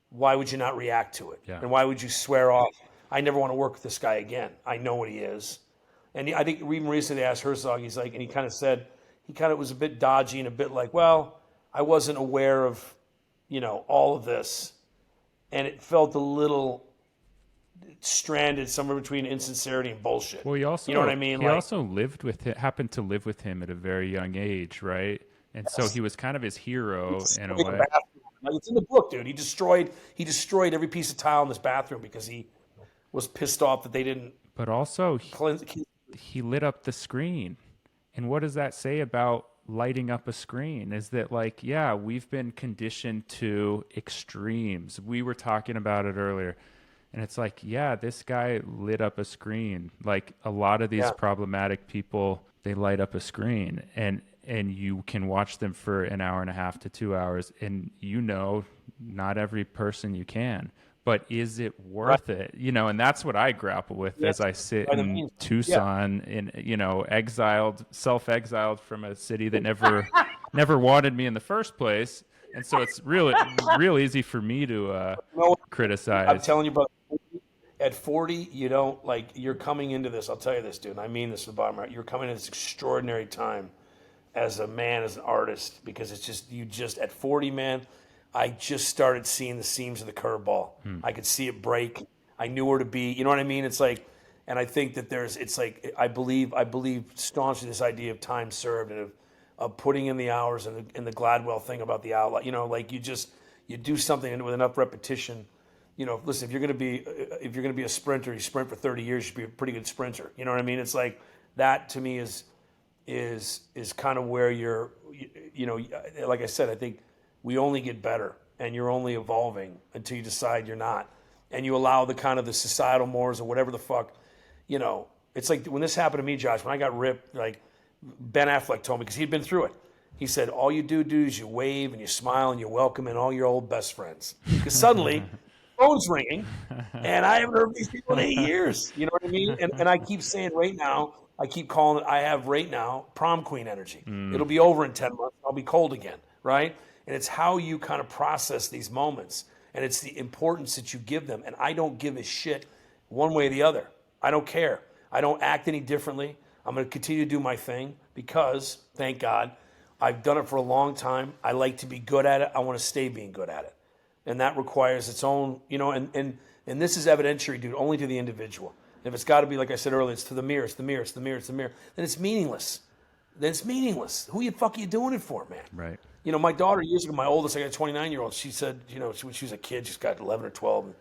why would you not react to it? Yeah. And why would you swear off? I never want to work with this guy again. I know what he is. And I think even recently asked Herzog, and he kind of said, he kind of was a bit dodgy and a bit like, well, I wasn't aware of, all of this. And it felt a little stranded somewhere between insincerity and bullshit. Well, he also, you know what I mean? He also happened to live with him at a very young age, right? And so he was kind of his hero in a way. Like, it's in the book, dude. He destroyed every piece of tile in this bathroom because he was pissed off that they didn't. But also, he lit up the screen. And what does that say about lighting up a screen? Is that like, yeah, we've been conditioned to extremes. We were talking about it earlier. And it's like, yeah, this guy lit up a screen. Like a lot of these problematic people, they light up a screen. And you can watch them for an hour and a half to 2 hours. And not every person you can. But is it worth it? And that's what I grapple with as I sit in Tucson, self-exiled from a city that never wanted me in the first place. And so it's real easy for me to criticize. I'm telling you, brother, at 40, you don't you're coming into this. I'll tell you this, dude. And I mean this from the bottom right. You're coming into this extraordinary time as a man, as an artist, because it's just at 40, man. I just started seeing the seams of the curveball. I could see it break. I knew where to be. You know what I mean? It's like, and I think that I believe staunchly this idea of time served and of putting in the hours and the Gladwell thing about the outlet. You do something with enough repetition. Listen, if you're going to be a sprinter, you sprint for 30 years, you should be a pretty good sprinter. You know what I mean? It's like that to me is kind of where you're, like I said, I think we only get better and you're only evolving until you decide you're not. And you allow the kind of the societal mores or whatever the fuck, it's like when this happened to me, Josh, when I got ripped, like Ben Affleck told me, because he'd been through it. He said, all you do is you wave and you smile and you welcome in all your old best friends. Because suddenly, phone's ringing and I haven't heard these people in 8 years. You know what I mean? And I keep saying right now, I keep calling it, I have right now prom queen energy. It'll be over in 10 months. I'll be cold again, right? And it's how you kind of process these moments. And it's the importance that you give them. And I don't give a shit one way or the other. I don't care. I don't act any differently. I'm going to continue to do my thing because, thank God, I've done it for a long time. I like to be good at it. I want to stay being good at it. And that requires its own, and this is evidentiary, dude, only to the individual. And if it's got to be, like I said earlier, it's to the mirror, then it's meaningless. Who the fuck are you doing it for, man? Right. My daughter, years ago, my oldest, I got a 29-year-old, she said, when she was a kid, she's got 11 or 12, and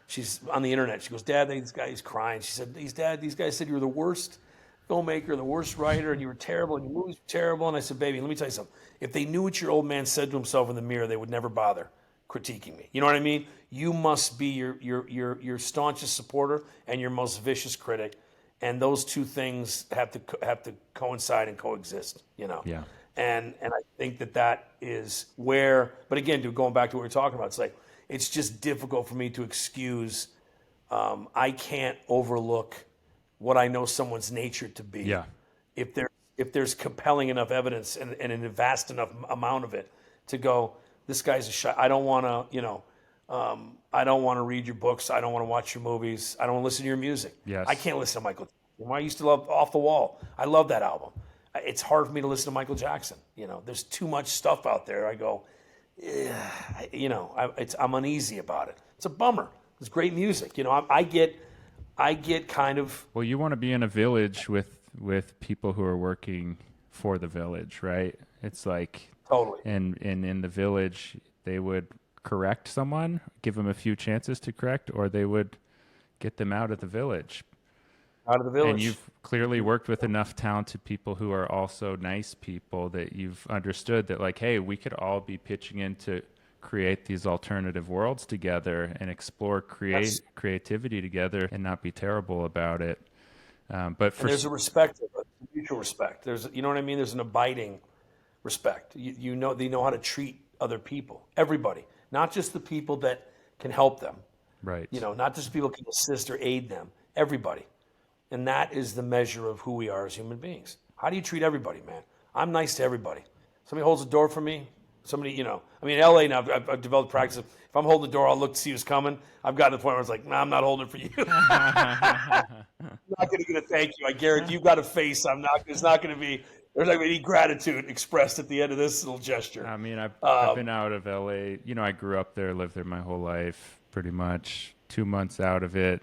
she's on the internet. She goes, Dad, this guy is crying. She said, these guys said you were the worst filmmaker, the worst writer, and you were terrible, and your movies were terrible. And I said, baby, let me tell you something. If they knew what your old man said to himself in the mirror, they would never bother critiquing me. You know what I mean? You must be your staunchest supporter and your most vicious critic. And those two things have to coincide and coexist, Yeah. And I think that is where, but again, dude, going back to what we were talking about, it's just difficult for me to excuse. I can't overlook what I know someone's nature to be. Yeah. If there's compelling enough evidence and in a vast enough amount of it to go, this guy's a shot. I don't want to, I don't want to read your books. I don't want to watch your movies. I don't want to listen to your music. Yes. I can't listen to Michael Jackson. I used to love Off the Wall. I love that album. It's hard for me to listen to Michael Jackson. There's too much stuff out there. I go, I'm uneasy about it. It's a bummer. It's great music. I get kind of. Well, you want to be in a village with people who are working for the village, right? It's like totally. And in the village, they would correct someone, give them a few chances to correct, or they would get them out of the village. Out of the village. And you've clearly worked with enough talented people who are also nice people that you've understood that, like, hey, we could all be pitching in to create these alternative worlds together and explore creativity together and not be terrible about it. But there's a respect, a mutual respect. There's, you know what I mean? There's an abiding respect. They know how to treat other people, everybody, not just the people that can help them. Right. Not just people who can assist or aid them. everybody. And that is the measure of who we are as human beings. How do you treat everybody, man? I'm nice to everybody. Somebody holds the door for me. Somebody, in LA now, I've developed practice. If I'm holding the door, I'll look to see who's coming. I've gotten to the point where it's like, nah, I'm not holding it for you. I'm not going to get a thank you. I guarantee you've got a face. There's not going to be any gratitude expressed at the end of this little gesture. I mean, I've been out of LA. I grew up there, lived there my whole life, pretty much. 2 months out of it.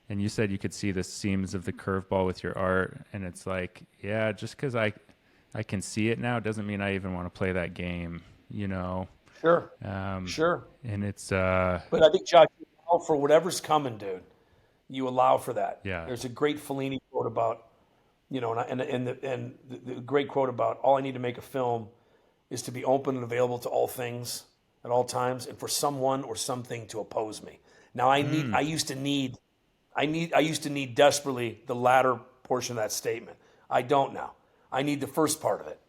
And you said you could see the seams of the curveball with your art. And it's like, yeah, just because I can see it now doesn't mean I even want to play that game, Sure. Sure. And it's... But I think, Josh, you allow for whatever's coming, dude. You allow for that. Yeah. There's a great Fellini quote about, and the great quote about all I need to make a film is to be open and available to all things at all times, and for someone or something to oppose me. Now I used to need desperately the latter portion of that statement. I don't now. I need the first part of it.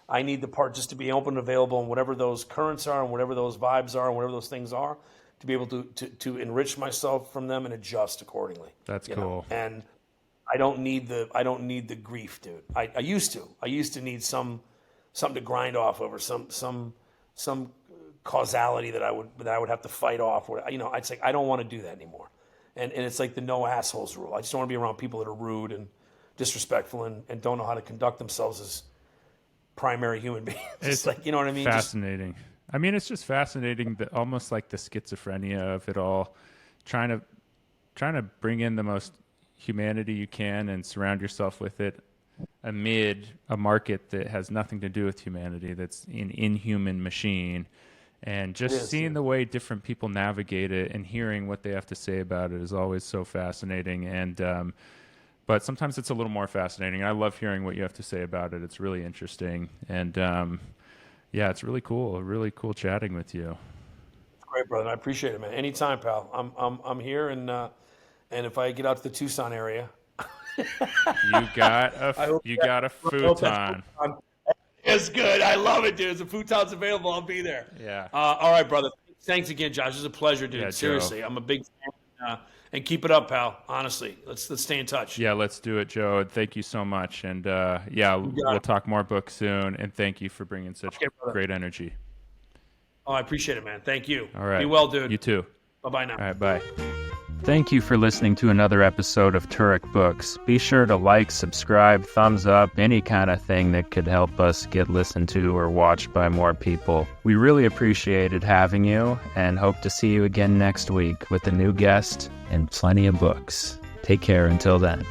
I need the part just to be open and available, and whatever those currents are, and whatever those vibes are, and whatever those things are, to be able to enrich myself from them and adjust accordingly. That's cool. And I don't need the grief, dude. I used to need something to grind off over, some causality that I would have to fight off. I'd say I don't want to do that anymore. And it's like the no assholes rule. I just don't want to be around people that are rude and disrespectful and don't know how to conduct themselves as primary human beings. It's like, you know what I mean? Fascinating. I mean, it's just fascinating, almost like the schizophrenia of it all. Trying to bring in the most humanity you can and surround yourself with it amid a market that has nothing to do with humanity, that's an inhuman machine. And just seeing the way different people navigate it and hearing what they have to say about it is always so fascinating. And but sometimes it's a little more fascinating. I love hearing what you have to say about it. It's really interesting. And yeah, it's really cool. Really cool chatting with you. Great, brother. I appreciate it, man. Anytime, pal. I'm here, and if I get out to the Tucson area, you got a futon. It's good. I love it, dude. If the futon's available, I'll be there. Yeah. All right, brother. Thanks again, Josh. It was a pleasure, dude. Yeah, seriously, Joe. I'm a big fan. And keep it up, pal. Honestly, let's stay in touch. Yeah, let's do it, Joe. Thank you so much. And we'll talk more books soon. And thank you for bringing such great energy. Oh, I appreciate it, man. Thank you. All right. Be well, dude. You too. Bye-bye now. All right, bye. Thank you for listening to another episode of Turek Books. Be sure to like, subscribe, thumbs up, any kind of thing that could help us get listened to or watched by more people. We really appreciated having you and hope to see you again next week with a new guest and plenty of books. Take care until then.